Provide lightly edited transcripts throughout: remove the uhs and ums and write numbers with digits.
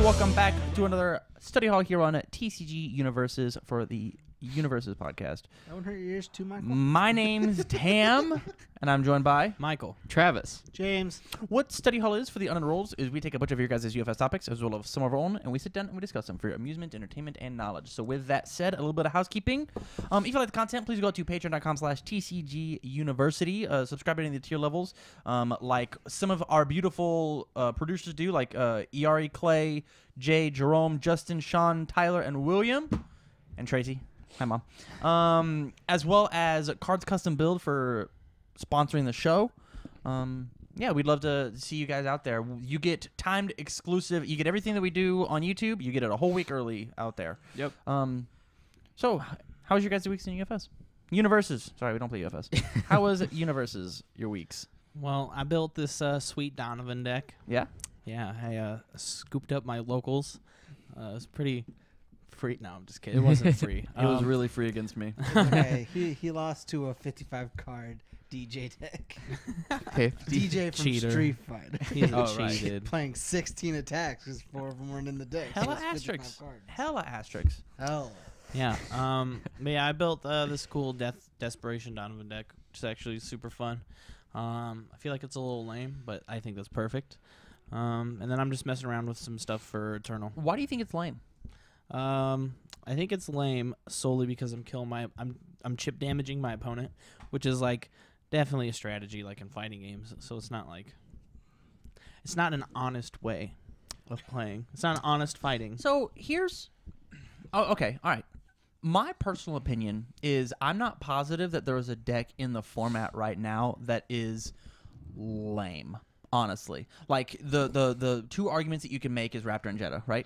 welcome back to another study hall here on TCG UniVersus for the UniVersus podcast. That won't hurt your ears too, Michael. My name's Tam, and I'm joined by Michael. Travis. James. What study hall is for the unenrolled is we take a bunch of your guys' UFS topics as well as some of our own, and we sit down and we discuss them for your amusement, entertainment, and knowledge. So with that said, a little bit of housekeeping. If you like the content, please go to patreon.com/TCGUniversity. Subscribe to any of the tier levels, like some of our beautiful producers do, like ERE, Clay, Jay, Jerome, Justin, Sean, Tyler, and William, and Tracy. Hi, Mom. As well as Cards Custom Build for sponsoring the show. Yeah, we'd love to see you guys out there. You get timed exclusive. You get everything that we do on YouTube. You get it a whole week early out there. Yep. So, how was your guys' weeks in UFS? UniVersus. Sorry, we don't play UFS. How was UniVersus, your weeks? Well, I built this sweet Donovan deck. Yeah? Yeah, I scooped up my locals. It was pretty free. No, I'm just kidding. It wasn't free. It was really free against me. Okay, he lost to a 55 card DJ deck. Okay. DJ from Cheater. Street Fighter. He's Oh, right. cheated. Playing 16 attacks because 4 of them weren't in the deck. Hella So it's 55 asterisks. cards. Hella asterisks. Hell. Yeah. But yeah, I built this cool Desperation Donovan deck, which is actually super fun. I feel like it's a little lame, but I think that's perfect. And then I'm just messing around with some stuff for Eternal. Why do you think it's lame? I think it's lame solely because I'm chip damaging my opponent, which is like definitely a strategy like in fighting games. So it's not an honest way of playing. It's not an honest fighting. So here's... Oh, okay. All right. My personal opinion is I'm not positive that there is a deck in the format right now that is lame, honestly. Like, the two arguments that you can make is Raptor and JEDAH, right?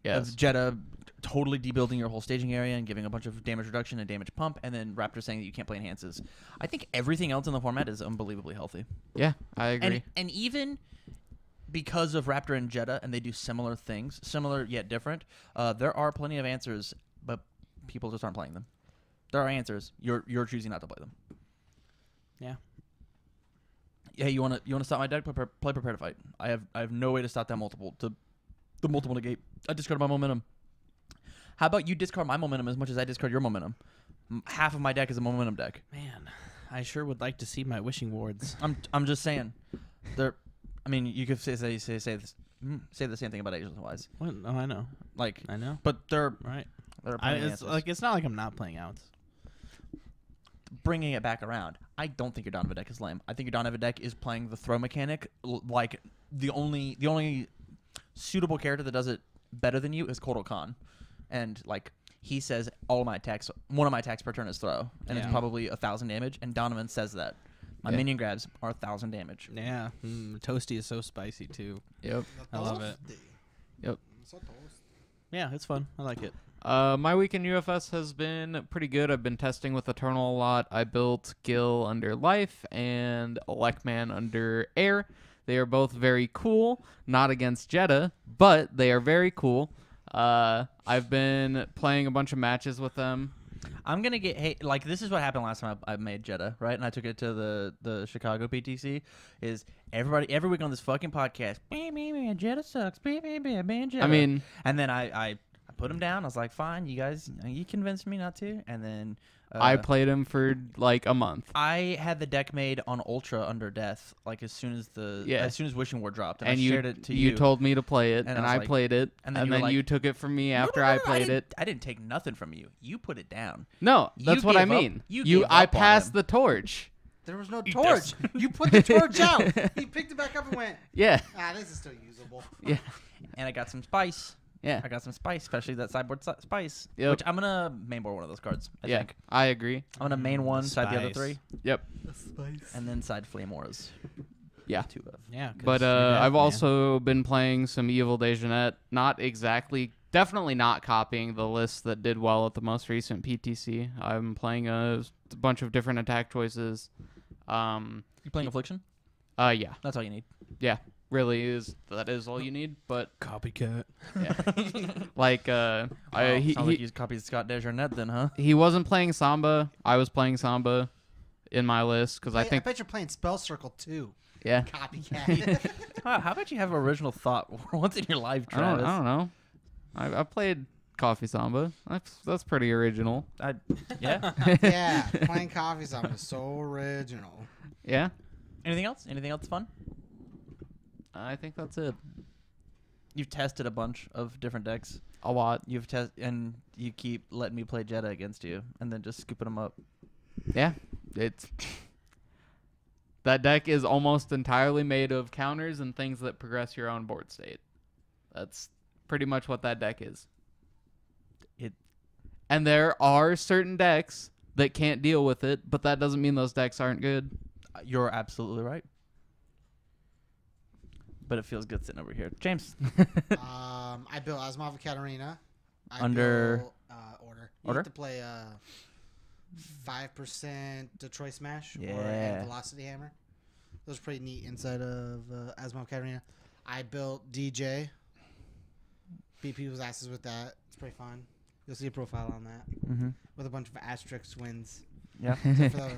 Yes. Of JEDAH totally debuilding your whole staging area and giving a bunch of damage reduction and damage pump, and then Raptor saying that you can't play enhances. I think everything else in the format is unbelievably healthy. Yeah, I agree. And even because of Raptor and JEDAH, and they do similar things, similar yet different, there are plenty of answers, but people just aren't playing them. There are answers. You're choosing not to play them. Yeah. Hey, you wanna stop my deck? Play Prepare to Fight. I have no way to stop that multiple negate. I discard my momentum. How about you discard my momentum as much as I discard your momentum? Half of my deck is a momentum deck. Man, I sure would like to see my wishing wards. I'm just saying. I mean, you could say the same thing about Ageless Wise. What? Oh, I know. Like, I know. but they're Right. playing It's not like I'm not playing outs. bringing it back around. I don't think your Donovan deck is lame. I think your Donovan deck is playing the throw mechanic. Like the only suitable character that does it better than you is Kotal Khan, and like he says, one of my attacks per turn is throw, and it's Yeah. probably 1,000 damage. And Donovan says that my minion grabs are 1,000 damage. Yeah. Toasty is so spicy too. Yep. I love it. Yep. Yeah, it's fun. I like it. My week in UFS has been pretty good. I've been testing with Eternal a lot. I built Gil under Life and Lekman under Air. They are both very cool. Not against JEDAH, but they are very cool. I've been playing a bunch of matches with them. I'm gonna get hate. Like, this is what happened last time I made JEDAH, right? And I took it to the Chicago PTC. Is everybody every week on this fucking podcast? JEDAH sucks. JEDAH. I mean, and then I put him down. I was like, fine, you convinced me not to. And then I played him for like a month. I had the deck made on Ultra under Death, like as soon as Wishing War dropped, and I shared it to you. You told me to play it, and I was I like- played it, and and then you then were you like, took it from me after I played it. I didn't take nothing from you. You put it down. No, that's You what I gave up- mean. you gave I up on passed him. the torch. There was no Eat torch. this. You put the torch out. He picked it back up and went, Yeah, this is still usable. yeah, And I got some spice. yeah. I got some spice, especially that sideboard spice. Yep. Which I'm gonna mainboard one of those cards. I Yeah, think I agree. I'm gonna main one, side the other Spice. three, Yep. and then side Flame Auras. Yeah. Two of. Yeah. 'cause But you're dead, I've man. also been playing some Evil Dejanette. Definitely not copying the list that did well at the most recent PTC. I'm playing a bunch of different attack choices. You playing Affliction? Yeah, That's all you need. yeah. Really that is all you need. But Copycat. yeah, like Sounds like you copied Scott Dejournette then, huh? he wasn't playing Samba. I was playing Samba. in my list because I I think bet you're playing Spell Circle too. yeah. Copycat. How about you have original thought once in your life, I Travis? don't know. I played Coffee Samba. That's pretty original. Yeah. Yeah, playing Coffee Samba is so original. Yeah, Anything else? Anything else fun? I think that's it. You've tested a bunch of different decks. A lot. You've and you keep letting me play JEDAH against you, and then just scooping them up. Yeah, that deck is almost entirely made of counters and things that progress your own board state. That's pretty much what that deck is. And there are certain decks that can't deal with it, but that doesn't mean those decks aren't good. You're absolutely right. But it feels good sitting over here, James. I built Asmava Katarina. Under built, order. You order? have to play 5% Detroit Smash or Yeah. Velocity Hammer. Those are pretty neat inside of Asmava Katarina. I built DJ. Beat people's asses with that. It's pretty fun. You'll see a profile on that Mm-hmm. with a bunch of asterisk wins. Yeah. Except for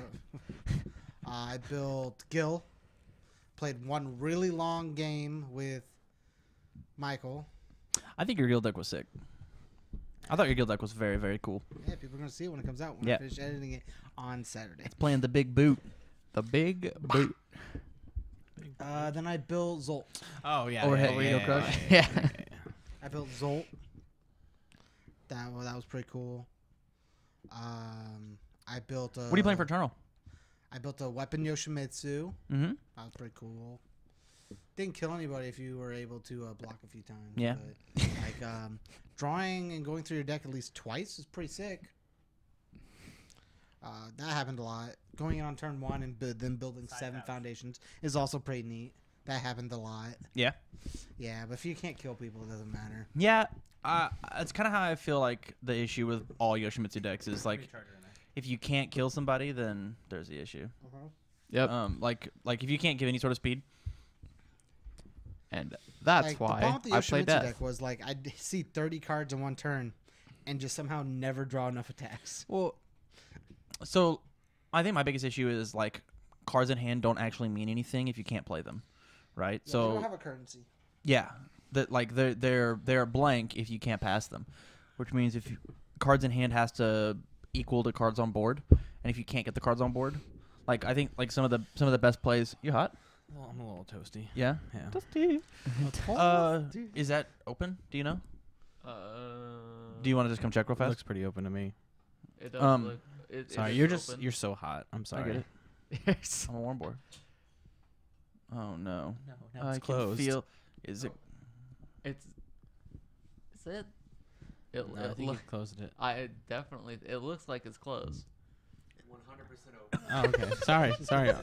I built Gil. Played one really long game with Michael. I think your guild deck was sick. I thought your guild deck was very, very cool. Yeah, people are going to see it when it comes out. When Yeah. I finish editing it on Saturday. It's playing the big boot. The big boot. Then I built Zolt. Oh yeah. Overhead yeah, radio yeah, crush. Yeah. I built Zolt. That was pretty cool. I built a... What are you playing for Eternal? I built a Weapon Yoshimitsu. Mm-hmm. That was pretty cool. Didn't kill anybody if you were able to block a few times. Yeah. But, like, drawing and going through your deck at least twice is pretty sick. That happened a lot. Going in on turn 1 and then building 7 foundations is also pretty neat. That happened a lot. Yeah. Yeah, but if you can't kill people, it doesn't matter. Yeah. It's kind of how I feel like the issue with all Yoshimitsu decks is like, if you can't kill somebody, then there's the issue. Yep. Like if you can't give any sort of speed. And that's Like, the why problem with the I play Yoshimitsu Death. deck was like I'd see 30 cards in one turn and just somehow never draw enough attacks. Well, so I think my biggest issue is like cards in hand don't actually mean anything if you can't play them, right? Yeah, so they don't have a currency. yeah, that like they're blank if you can't pass them, which means if cards in hand has to equal to cards on board, and if you can't get the cards on board, like I think like some of the best plays. You hot? Well, I'm a little toasty. Yeah. Yeah. Toasty. Is that open? Do you know? Do you want to just come check real It fast? looks pretty open to me. It does Um, look. It Sorry, is you're so hot. I'm sorry. I get it. I'm a warm board. Oh no. No, I it's closed. can feel. Is it? It's. Is it? It, No, I it think look, you closed it. I definitely. It looks like it's closed. 100% open. Oh, okay. Sorry.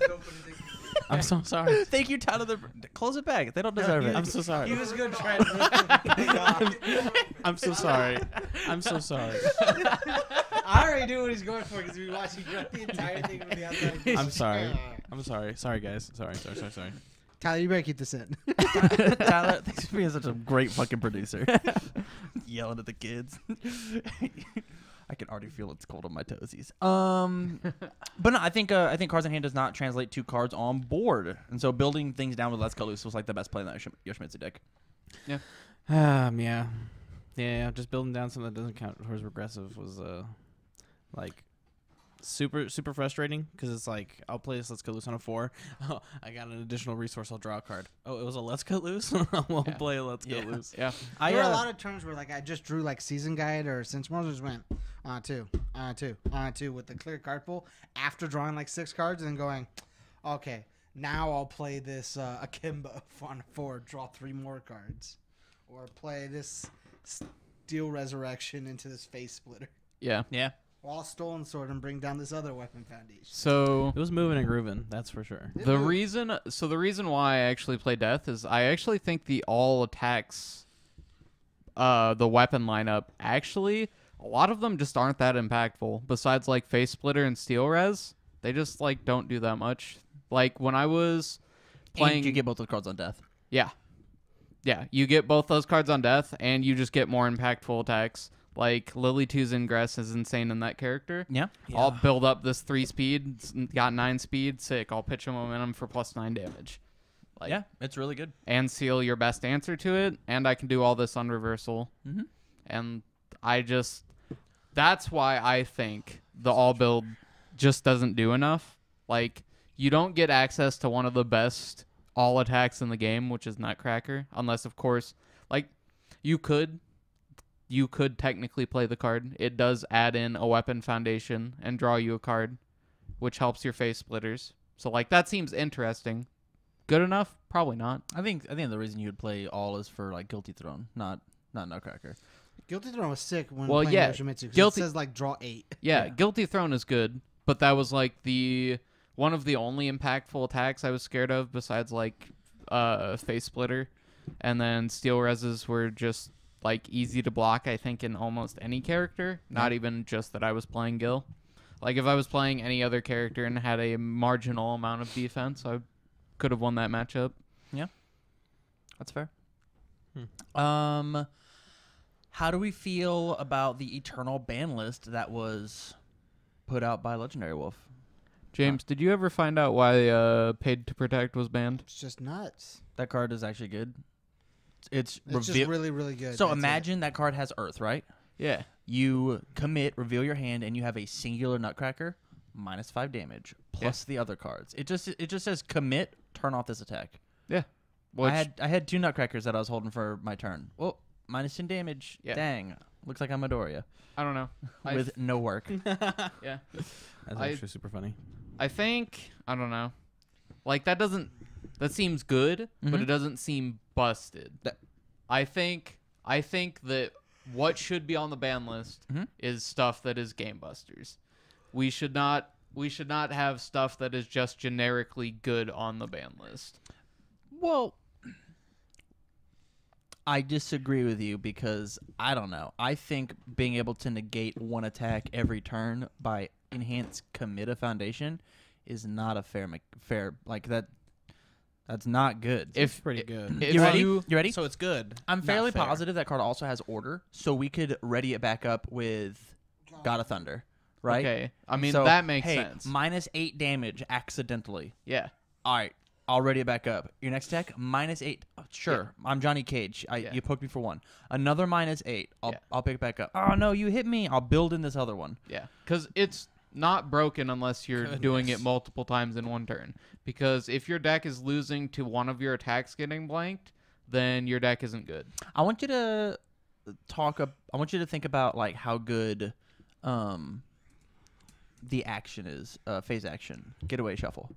I'm so sorry. Thank you, Tyler. Close it back. They don't deserve it. I'm so sorry. He was good trying I'm so sorry. I'm so sorry. I already knew what he's going for because we were watching the entire thing from the outside. I'm sorry. I'm sorry. Sorry, guys. Sorry. Tyler, you better keep this in. Tyler, thanks for being such a great fucking producer. Yelling at the kids. I can already feel it's cold on my toesies. But no, I think cards in hand does not translate to cards on board, and so building things down with Let's Go Loose was like the best play in that Yoshimitsu deck. Yeah. Just building down something that doesn't count towards regressive was like super frustrating because it's like I'll play this Let's Go Loose on a 4. Oh, I got an additional resource. I'll draw a card. Oh, it was a Let's Go Loose. We'll play a Let's Go Loose. Yeah. There were a lot of turns where like I just drew like Season Guide or Since Moses went two with the clear card pool after drawing like 6 cards and then going, okay, now I'll play this Akimbo on 4, draw 3 more cards, or play this Steel Resurrection into this Face Splitter. Yeah. Yeah. While Stolen Sword and bring down this other weapon foundation. So It was moving and grooving. That's for sure. the reason why I actually play Death is I actually think the all attacks, the weapon lineup, actually a lot of them just aren't that impactful. Besides like Face Splitter and Steel Res, they just like don't do that much. Like when I was playing, And you get both those cards on death. yeah, you get both those cards on Death, and you just get more impactful attacks. Like Lily 2's Ingress is insane in that character. Yeah. I'll build up this 3 speed, got 9 speed, sick. I'll pitch a momentum for +9 damage. Like, Yeah, it's really good. and seal your best answer to it, and I can do all this on reversal. Mm-hmm. And that's why I think the all build just doesn't do enough. Like, you don't get access to one of the best all attacks in the game, which is Nutcracker, unless, of course, like, you could technically play the card. It does add in a weapon foundation and draw you a card, which helps your face splitters. So, like, that seems interesting. Good enough? Probably not. I think the reason you would play all is for like Guilty Throne, not Nutcracker. Guilty Throne was sick when Well, playing yeah, Yoshimitsu, 'cause Guilty- it says like draw 8. Yeah, Guilty Throne is good, but that was like one of the only impactful attacks I was scared of besides like face splitter, and then steel reses were just like easy to block. I think in almost any character, not even just that I was playing Gil. Like if I was playing any other character and had a marginal amount of defense, I could have won that matchup. That's fair. How do we feel about the eternal ban list that was put out by Legendary Wolf? James, did you ever find out why Paid to Protect was banned? It's just nuts. That card is actually good. It's Just really, really good. So That's it. imagine that card has Earth, right? Yeah. You commit, reveal your hand, and you have a singular Nutcracker, -5 damage, plus the other cards. It just says commit, turn off this attack. Yeah. Which, I had 2 Nutcrackers that I was holding for my turn. Well, -10 damage. Yeah. Dang. Looks like I'm Midoriya. I don't know. With no work. Yeah. That's I- actually super funny. I think, I don't know. Like that seems good, but Mhm. it doesn't seem busted. I think that what should be on the ban list Mhm. is stuff that is game busters. We should not have stuff that is just generically good on the ban list. Well, I disagree with you because I don't know. I think being able to negate one attack every turn by enhance commit a foundation is not a fair like that. That's not good. If Pretty good. if you ready? you- You ready? So it's good. I'm not fairly fair. positive that card also has order, so we could ready it back up with God of Thunder, right? Okay, I mean So, that makes hey, sense. -8 damage accidentally. Yeah. All right, I'll ready it back up. Your next attack, -8. Sure, I'm Johnny Cage. Yeah. You poked me for 1. Another -8. Yeah. I'll pick it back up. Oh no, you hit me. I'll build in this other one. Yeah, because it's not broken unless you're doing it multiple times in one turn. Because if your deck is losing to one of your attacks getting blanked, then your deck isn't good. I want you to I want you to think about like how good, the action is. Phase action, getaway shuffle.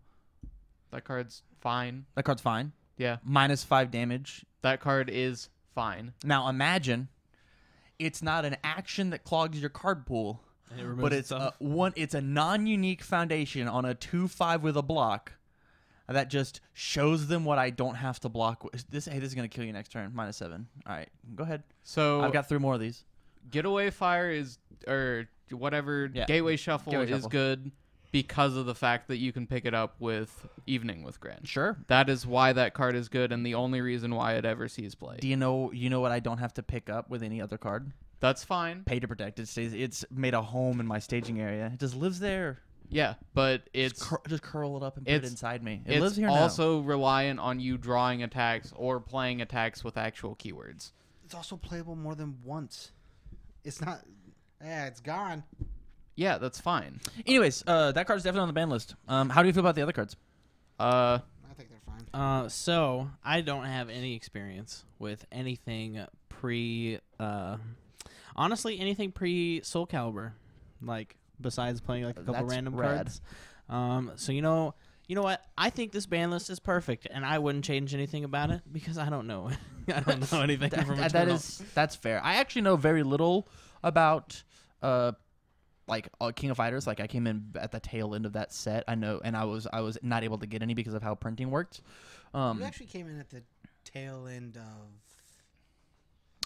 That card's fine. That card's fine. Yeah, -5 damage. that card is fine. Now imagine, it's not an action that clogs your card pool. But it's it's a non-unique foundation on a 2/5 with a block that just shows them what I don't have to block. This is gonna kill you next turn. -7. All right, go ahead. So I've got 3 more of these. Getaway Fire is or whatever Yeah. Gateway Shuffle Gateway is Shuffle. good because of the fact that you can pick it up with Evening with Grand. Sure. That is why that card is good and the only reason why it ever sees play. Do you know what I don't have to pick up with any other card? That's fine. Pay to Protect. It's made a home in my staging area. It just lives there. Yeah, but it's Just curl it up and put it it's- inside me. It it's lives here now. also reliant on you drawing attacks or playing attacks with actual keywords. It's also playable more than once. It's not. Yeah, it's gone. Yeah, that's fine. Anyways, that card's definitely on the ban list. How do you feel about the other cards? I think they're fine. So I don't have any experience with anything honestly, anything pre Soul Calibur, like besides playing like a couple That's random rad. cards. So you know what? I think this ban list is perfect, and I wouldn't change anything about it because I don't know. I don't know anything from Eternal. That's fair. I actually know very little about King of Fighters. Like I came in at the tail end of that set. I know, and I was not able to get any because of how printing worked. You actually came in at the tail end of.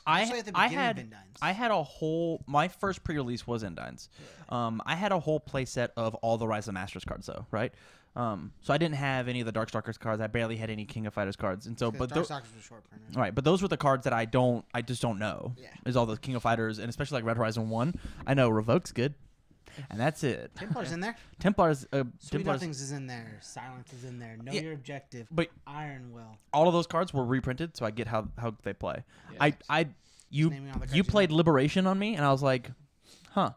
I Actually, at the I beginning of had Endines. I had a whole my first pre-release was Endines. I had a whole playset of all the Rise of Masters cards though, right? So I didn't have any of the Darkstalkers cards. I barely had any King of Fighters cards, and so but Darkstalkers was short printer. right, but those were the cards that I just don't know. Yeah. Is all the King of Fighters, and especially like Red Horizon 1. I know Revoke's good, and that's it. Templar's in there. Templars, Sweet Templars, Nothings is in there. Silence is in there. Know Yeah. Your Objective. but Iron Will. all of those cards were reprinted, so I get how they play. You naming all the cards you you played Liberation on me, and I was like, huh,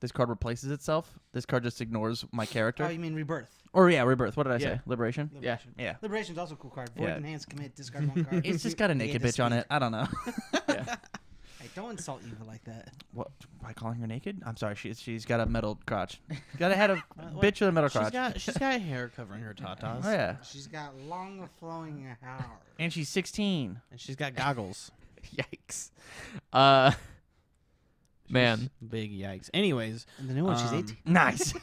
this card replaces itself. This card just ignores my character. Oh, you mean Rebirth? Or yeah, Rebirth. What did I Yeah. say? Liberation. Liberation. Yeah. Liberation's also a cool card. Void Yeah. Enhance, commit, discard one card. It's just got a naked bitch on it. I don't know. Hey, don't insult Eva like that. What? By calling her naked? I'm sorry. She's got a metal crotch. Got a head of bitch with a metal crotch. She's got hair covering her tatas. Oh yeah. She's got long flowing hair. And she's 16. And she's got goggles. Yikes. Man. Big yikes. Anyways, And the new one, she's 18. Nice.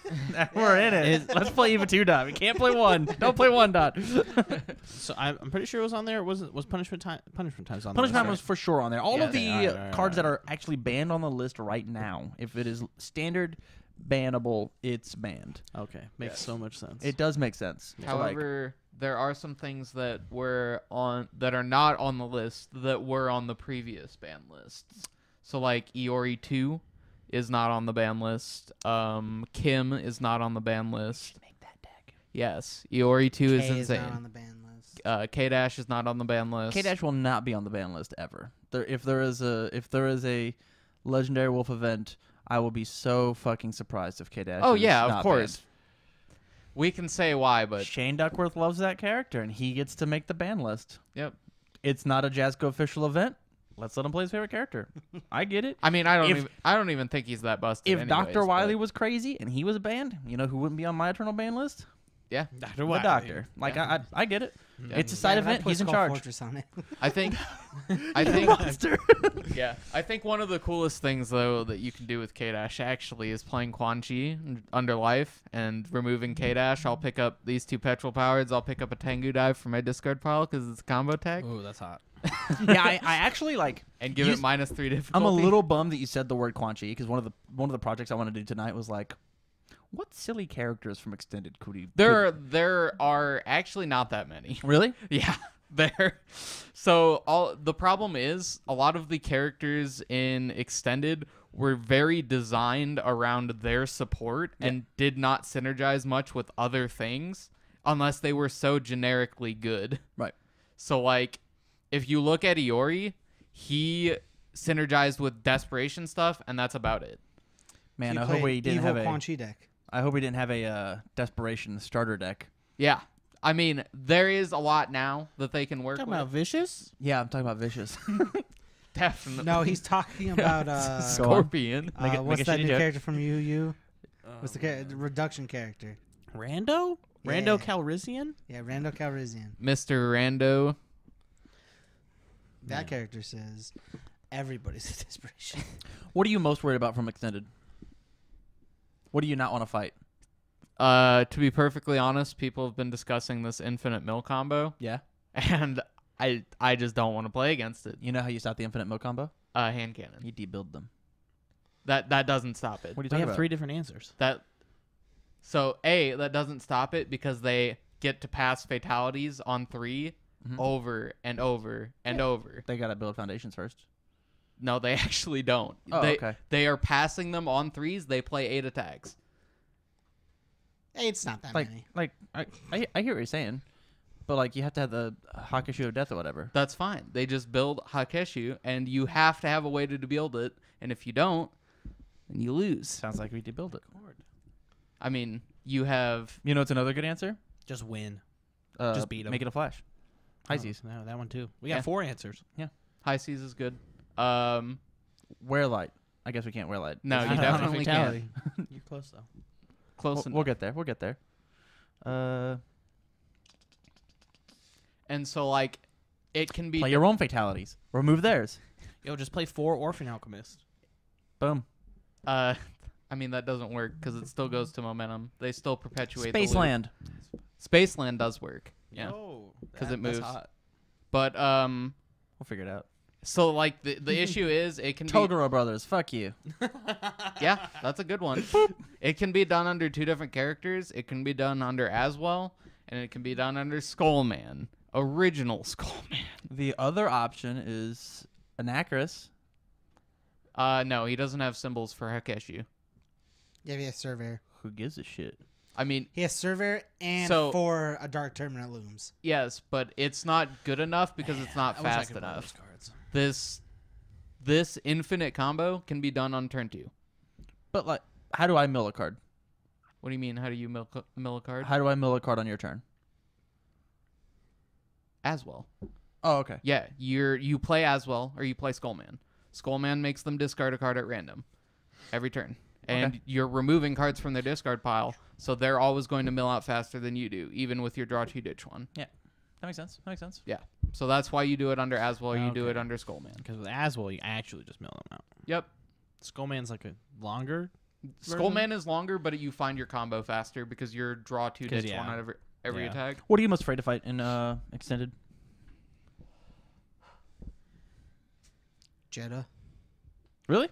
We're in it. Let's play Eva 2 dot. We can't play 1. Don't play 1 dot. so I'm pretty sure it was on there. Was punishment time? Punishment time's on Punishment there. was for sure on there. All of the Okay, all right, cards that are actually banned on the list right now, if it is standard bannable, it's banned. Okay, makes so much sense. It does make sense. So, like, However, there are some things that are not on the list that were on the previous ban lists. So like Iori 2 is not on the ban list. Kim is not on the ban list. make that deck. Yes, Iori 2 is K insane. not on the ban list. K-Dash is not on the ban list. K-Dash will not be on the ban list ever. If there is a legendary wolf event, I will be so fucking surprised if K-Dash. Oh is yeah, not of course. We can say why, banned. but Shane Duckworth loves that character, and he gets to make the ban list. yep. It's not a Jazzco official event. Let's let him play his favorite character. I get it. I mean, I don't even think he's that busted. If anyways, Dr. Wiley but- was crazy and he was banned, you know who wouldn't be on my eternal ban list? yeah, Dr. The Doctor. Like I get it. Yeah. It's a side Yeah, but I event. put He's in Skull charge. Fortress on it. I think yeah, I think one of the coolest things though that you can do with K-Dash actually is playing Quan Chi under life and removing K-Dash. I'll pick up these 2 petrol powers. I'll pick up a Tengu dive from my discard pile because it's a combo tag Ooh, that's hot. Yeah, I actually like. and give you it -3 difficulty. I'm a little bummed that you said the word Quan Chi because one of the projects I want to do tonight was like, what silly characters from Extended could he? There are actually not that many. Really? Yeah, there. So the problem is a lot of the characters in Extended were very designed around their support and did not synergize much with other things unless they were so generically good. Right. So like, if you look at Iori, he synergized with desperation stuff, and that's about it. Man, You I hope play we didn't evil have Quan a. Chi deck. I hope we didn't have a desperation starter deck. Yeah. I mean, there is a lot now that they can work Talking with. about vicious. Yeah, I'm talking about vicious. Definitely. No, he's talking about Scorpion. Make it- what's make a that shitty new joke. character from Yu? What's the reduction character? Rando. Yeah. Rando Calrissian. Yeah, Rando Calrissian. Mr. Rando. That character says everybody's a desperation. What are you most worried about from Extended? What do you not want to fight? To be perfectly honest, people have been discussing this infinite mill combo, Yeah. and I just don't want to play against it. You know how you stop the infinite mill combo? Hand cannon. You debuild them. That doesn't stop it. What are you We talking have about? 3 different answers. That doesn't stop it because they get to pass fatalities on 3 over and over and over. They gotta build foundations first. No, they actually don't. Oh, they, okay. They are passing them on 3s. They play 8 attacks. Hey, it's not that Like, many. I hear what you're saying, but like you have to have the Hakashu of Death or whatever. That's fine. They just build Hakeshu, and you have to have a way to build it. And if you don't, then you lose. Sounds like we debuild it. I mean, you have You know, it's another good answer. Just win. Uh, Just beat 'em. Make it a flash. High seas. No, that one too. We got Yeah. 4 answers. High Seas is good. Wear light. I guess we can't wear light. No, I you don't know, definitely fatality. can. You're close though. Close We'll enough. get there. We'll get there. And so, like, it can be Play your own fatalities. Remove theirs. Yo, just play 4 Orphan Alchemist. Boom. I mean, that doesn't work because it still goes to momentum. They still perpetuate the loop. Spaceland. Spaceland does work. Yeah. Yo, 'Cause that- it that's moves. hot. But We'll figure it out. So like the issue is it can be Toguro Brothers, fuck you. yeah, that's a good one. It can be done under 2 different characters. It can be done under Aswell, and it can be done under Skullman, original Skullman. The other option is Anacris. No, he doesn't have symbols for Hakeshu. Yeah, he has Surveyor. Who gives a shit? I mean, He has Surveyor and So- 4 a Dark Terminal Looms. yes, but it's not good enough because it's not I wish I fast could roll enough. those cards. This infinite combo can be done on turn 2. But like, how do I mill a card? What do you mean? How do you mill a card? How do I mill a card on your turn? Aswell. Oh, okay. Yeah, you play Aswell or you play Skullman. Skullman makes them discard a card at random every turn. And Okay. you're removing cards from their discard pile, so they're always going to mill out faster than you do, even with your draw 2 ditch one. That makes sense. That makes sense. Yeah. So that's why you do it under Aswell, you do Okay. it under Skullman. Because with Aswell, you actually just mill them out. Yep. Skullman's like a longer. Skullman is longer, but you find your combo faster because you're draw 2 ditch yeah. one out of every Yeah. attack. What are you most afraid to fight in extended? JEDAH. Really?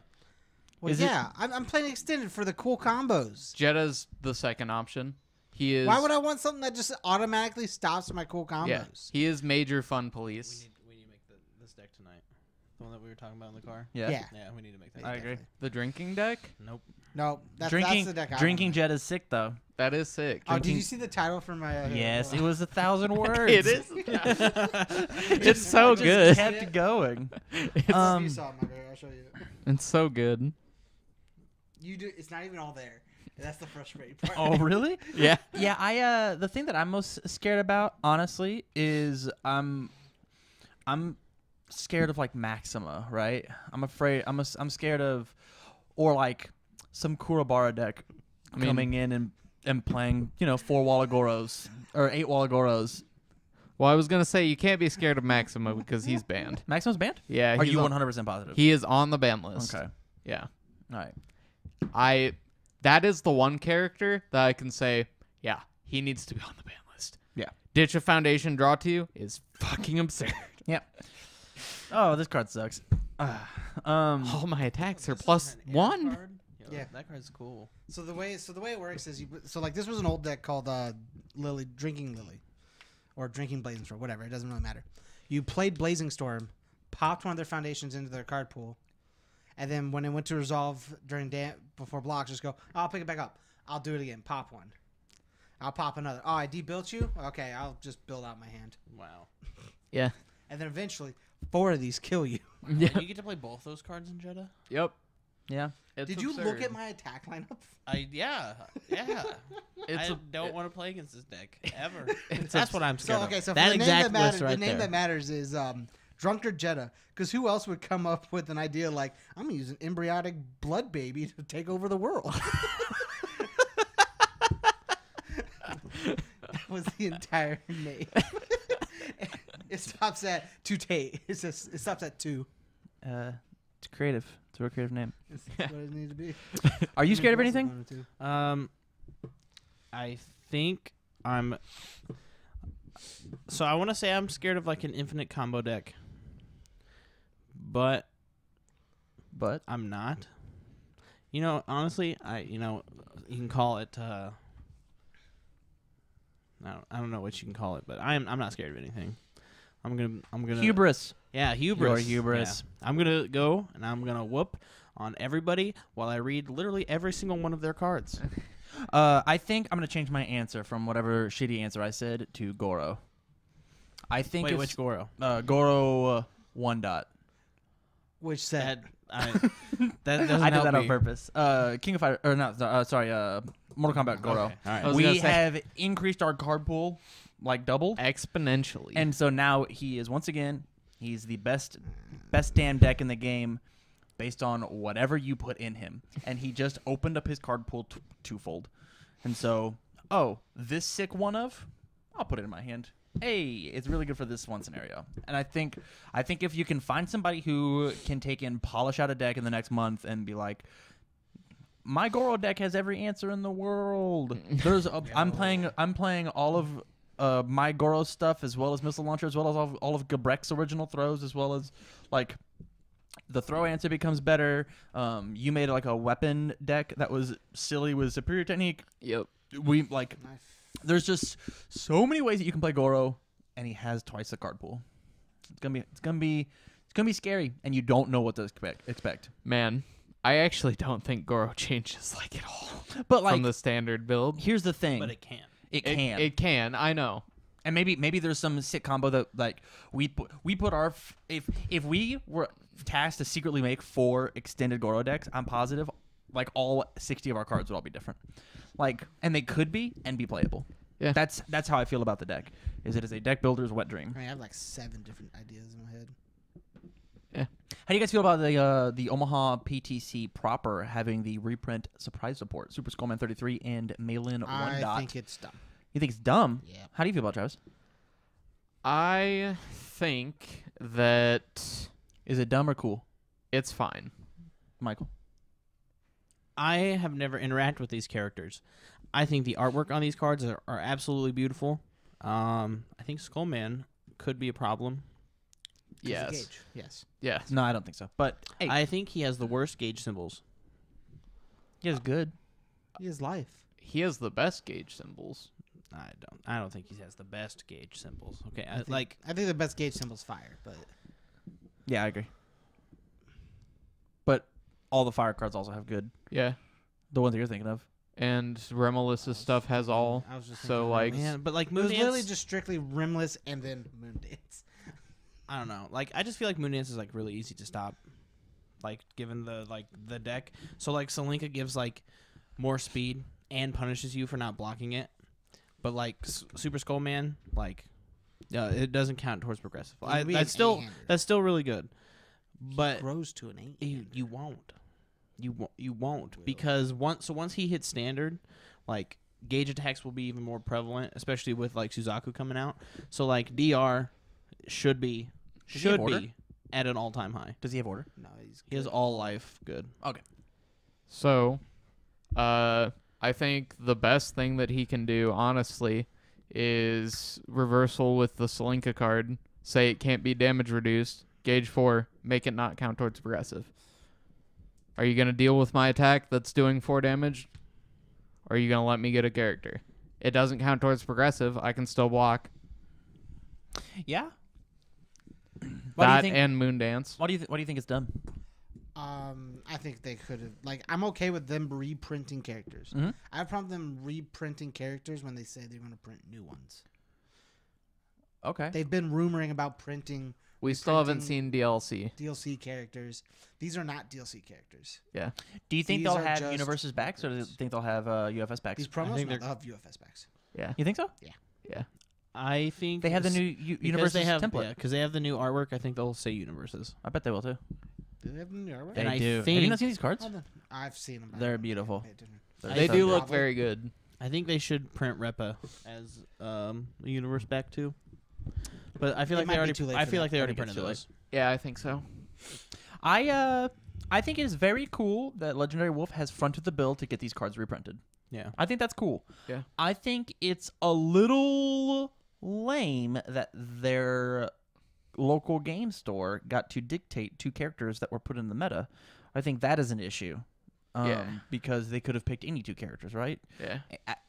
Well, Is it- yeah, I'm playing extended for the cool combos. Jeddah's the second option. He is Why would I want something that just automatically stops my cool combos? Yeah. He is major fun police. We need to make this deck tonight. The one that we were talking about in the car. Yeah. Yeah. Yeah, we need to make that. I agree. The drinking deck? Nope. No, that's Drinking the deck I drinking want. Jet is sick though. That is sick. Oh, did you see the title for my? Yes, it was 1,000 words. It is. It's so Just good. kept going. You Um, saw it, my guy. I'll show you. It's so good. You do. It's not even all there. That's the frustrating part. oh, really? Yeah. Yeah, I the thing that I'm most scared about, honestly, is I'm scared of like Maxima, right? I'm afraid I'm scared of, or like some Kurabara deck I mean- coming in and playing 4 Walagoros or 8 Walagoros. Well, I was gonna say you can't be scared of Maxima because he's banned. Maxima's banned? Yeah. Are he's you on- 100% positive? He is on the ban list. Okay. Yeah. All right. That is the one character that I can say, yeah, he needs to be on the ban list. Yeah. Ditch a foundation draw to you is fucking absurd. Oh, this card sucks. All my attacks are +1. Yeah. That card's cool. So the way it works is like this was an old deck called Drinking Lily, or Drinking Blazing Storm, whatever. It doesn't really matter. You played Blazing Storm, popped one of their foundations into their card pool, and then when it went to resolve before blocks, just go, I'll pick it back up. I'll do it again. Pop one. I'll pop another. Oh, I debuilt you? Okay, I'll just build out my hand. Wow. Yeah. And then eventually, 4 of these kill you. Yeah. You get to play both those cards in JEDAH? Yep. Yeah. It's Did you look absurd. at my attack lineup? Yeah. It's I don't want to play against this deck ever. It's That's what I'm scared So of. okay, so that for the name exact that matters, list right the name there. that matters is Drunkard JEDAH. Because who else would come up with an idea like I'm gonna use an embryonic blood baby to take over the world? That was the entire name. It stops at 2 Tate. It stops at 2. It's creative. It's a real creative name. That's what it needs to be. Are you scared of anything? I think I'm. So I want to say I'm scared of like an infinite combo deck, but But I'm not. Honestly, you can call it. I don't know what you can call it, but I'm not scared of anything. I'm gonna hubris. Yeah, hubris. Your hubris. Yeah. I'm gonna go and I'm gonna whoop on everybody while I read literally every single one of their cards. I think I'm gonna change my answer from whatever shitty answer I said to Goro. I think Wait, if- which Goro? Goro 1 dot. Which said That doesn't I did help that on me. purpose. King of Fighters, or not? Sorry, Mortal Kombat Goro. Okay, all right. I was We gonna say- have increased our card pool like double, exponentially. and so now he is once again he's the best damn deck in the game, based on whatever you put in him, and he just opened up his card pool twofold, and so this sick one of, I'll put it in my hand. Hey, it's really good for this one scenario. And I think if you can find somebody who can take and polish out a deck in the next month and be like, my Goro deck has every answer in the world. I'm playing all of my Goro stuff, as well as missile launcher, as well as all of Gabrek's original throws, as well as like the throw answer becomes better. You made like a weapon deck that was silly with superior technique. Yep. We like there's just so many ways that you can play Goro, and he has twice the card pool. It's gonna be scary, and you don't know what to expect. Man, I actually don't think Goro changes like at all. But like from the standard build. here's the thing. But it can. It can. It can. I know. And maybe there's some sick combo that like we put our if we were tasked to secretly make 4 extended Goro decks, I'm positive like all 60 of our cards would all be different. Like, and they could be and be playable. Yeah. That's how I feel about the deck. It is a deck builder's wet dream. I have like 7 different ideas in my head. How do you guys feel about the Omaha PTC proper having the reprint surprise support? Super Skullman 33 and Malin 1 I dot. think it's dumb. You think it's dumb? Yeah. How do you feel about it, Travis? I think that Is it dumb or cool? it's fine. Michael? I have never interacted with these characters. I think the artwork on these cards are absolutely beautiful. I think Skullman could be a problem. 'Cause of Yes. Gauge. Yes. Yes. No, I don't think so. But hey, I think he has the worst gauge symbols. he is good. He has life. He has the best gauge symbols. I don't think he has the best gauge symbols. Okay, I think the best gauge symbol's fire, but Yeah, I agree. But all the fire cards also have good. Yeah. The ones that you're thinking of. And Remelis's stuff has all. I was just So, thinking like- Rimless. man, but like It was literally Moondance, just strictly Rimless and then Moondance. I don't know. Like I just feel like Moondance is like really easy to stop. Like given the deck, so like Selinka gives like more speed and punishes you for not blocking it, but like Super Skullman, like it doesn't count towards progressive. It would be That's an still 8-hander. that's still really good, but Grows to an 8. you won't. You won't because once he hits standard, like gauge attacks will be even more prevalent, especially with like Suzaku coming out. So like DR should be Does he have order? at an all-time high. Does he have order? No, he's He has good. all life good. So, I think the best thing that he can do, honestly, is reversal with the Selinka card. Say it can't be damage reduced. Gauge 4. Make it not count towards progressive. Are you going to deal with my attack that's doing 4 damage? Or are you going to let me get a character? It doesn't count towards progressive. I can still block. Yeah. Why That do you think? and Moondance. Why do you think it's dumb? I think they could have. Like, I'm okay with them reprinting characters. Mhm. I have a problem with them reprinting characters when they say they're going to print new ones. Okay. They've been rumoring about printing We still haven't reprinting seen DLC. DLC characters. These are not DLC characters. Do you think These they'll are have just UniVersus backs, or do you records. think they'll have UFS backs? These promos, think no, they're- they'll have UFS backs. Yeah. You think so? I think They have the s- new because UniVersus they have template. because they have the new artwork. I think they'll say UniVersus. I bet they will too. Do they have them in the artwork? And I do. Have you think- not seen these cards? Oh, then I've seen them. They're beautiful. They so do good. look very good. I think they should print Repa as the universe back too. But I feel It like might they be already. too late I for feel that. like they I already think it's printed too those. Yeah, I think so. I think it is very cool that Legendary Wolf has fronted the bill to get these cards reprinted. Yeah. I think that's cool. Yeah. I think it's a little lame that their local game store got to dictate 2 characters that were put in the meta. I think that is an issue. Yeah. Because they could have picked any 2 characters, right? Yeah.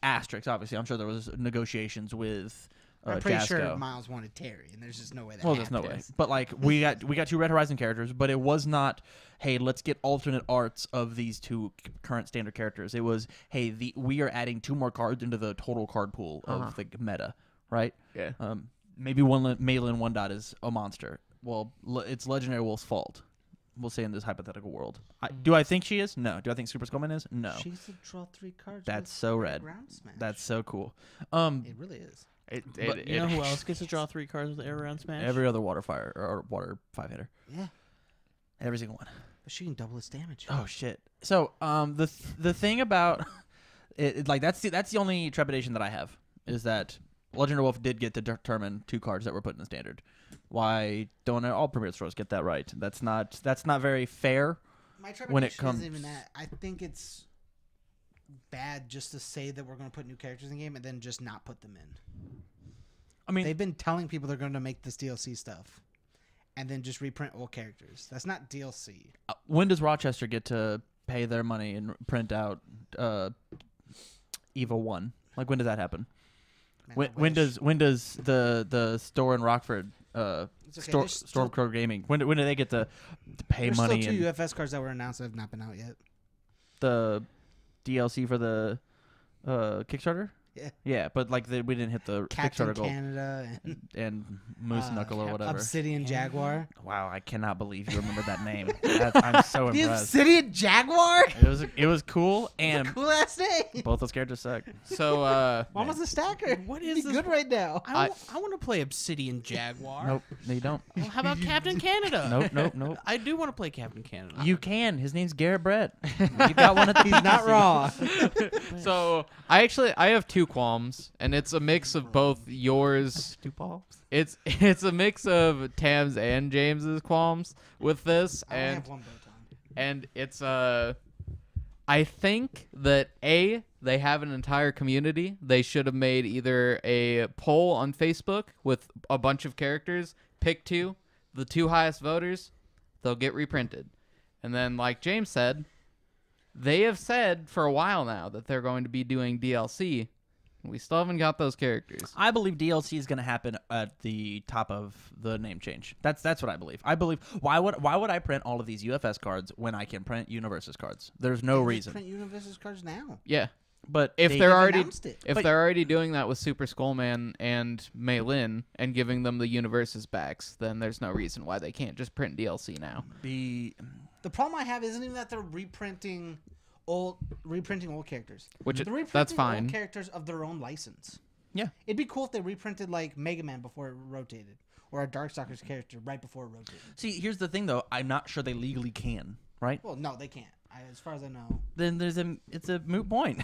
Asterisks, obviously. I'm sure there was negotiations with I'm pretty sure Jasco. Miles wanted Terry, and there's just no way that Well, there's no way. happens. But like we got 2 Red Horizon characters, but it was not, hey, let's get alternate arts of these 2 current standard characters. It was, hey, we are adding 2 more cards into the total card pool of the meta, right? Yeah. Maybe Malin 1 dot is a monster. Well, it's Legendary Wolf's fault. We'll say in this hypothetical world. Do I think she is? No. Do I think Super Skullman is? No. She's a draw 3 cards. That's with so red. Ground smash. That's so cool. It really is. But you know who else gets to draw 3 cards with air round smash? Every other water fire or water 5-hitter. Yeah, Every single one. but she can double its damage. Oh shit. So the thing about it like that's the only trepidation that I have is that Legendary Wolf did get to determine 2 cards that were put in the standard. Why don't all Premier Throws get that right? That's not very fair. My trepidation when it comes- isn't even that. I think it's bad just to say that we're going to put new characters in the game and then just not put them in. I mean, they've been telling people they're going to make this DLC stuff, and then just reprint old characters. That's not DLC. when does Rochester get to pay their money and print out Evo 1? Like, when does that happen? Man, When does the store in Rockford It's okay, there's still- Stormcrow Gaming when do they get to pay There's money still 2 and UFS cards that were announced that have not been out yet. the DLC for the Kickstarter? Yeah. Yeah, but like we didn't hit the Captain Kickstarter goal Canada and Moose Knuckle or whatever. Obsidian Jaguar. Wow, I cannot believe you remember that name. I'm so The impressed. Obsidian Jaguar? It was cool and Cool ass name. both those characters suck. So Mama's a stacker. What Be is this? good right now. I want to play Obsidian Jaguar. Nope, no, you don't. Well, how about Captain Canada? Nope. I do want to play Captain Canada. You can. His name's Garrett Brett. You got one at the He's not wrong. so I have 2 qualms, and it's a mix of both yours. Two balls. It's a mix of Tam's and James's qualms with this, I only and have one bow tie. and it's I think that they have an entire community. They should have made either a poll on Facebook with a bunch of characters, pick 2, the 2 highest voters, they'll get reprinted. And then, like James said, they have said for a while now that they're going to be doing DLC. We still haven't got those characters. I believe DLC is going to happen at the top of the name change. That's what I believe. I believe why would I print all of these UFS cards when I can print UniVersus cards? There's no They reason. print UniVersus cards now. Yeah. But If they- they're They've already announced it. if they're already doing that with Super Skullman and Mei Lin and giving them the UniVersus backs, then there's no reason why they can't just print DLC now. the The problem I have isn't even that they're reprinting old characters. Which They're reprinting that's fine. old characters of their own license. Yeah. It'd be cool if they reprinted like Mega Man before it rotated, or a Darkstalkers character right before it rotated. See, here's the thing though. I'm not sure they legally can, right? Well, no, they can't. As far as I know, Then it's a moot point.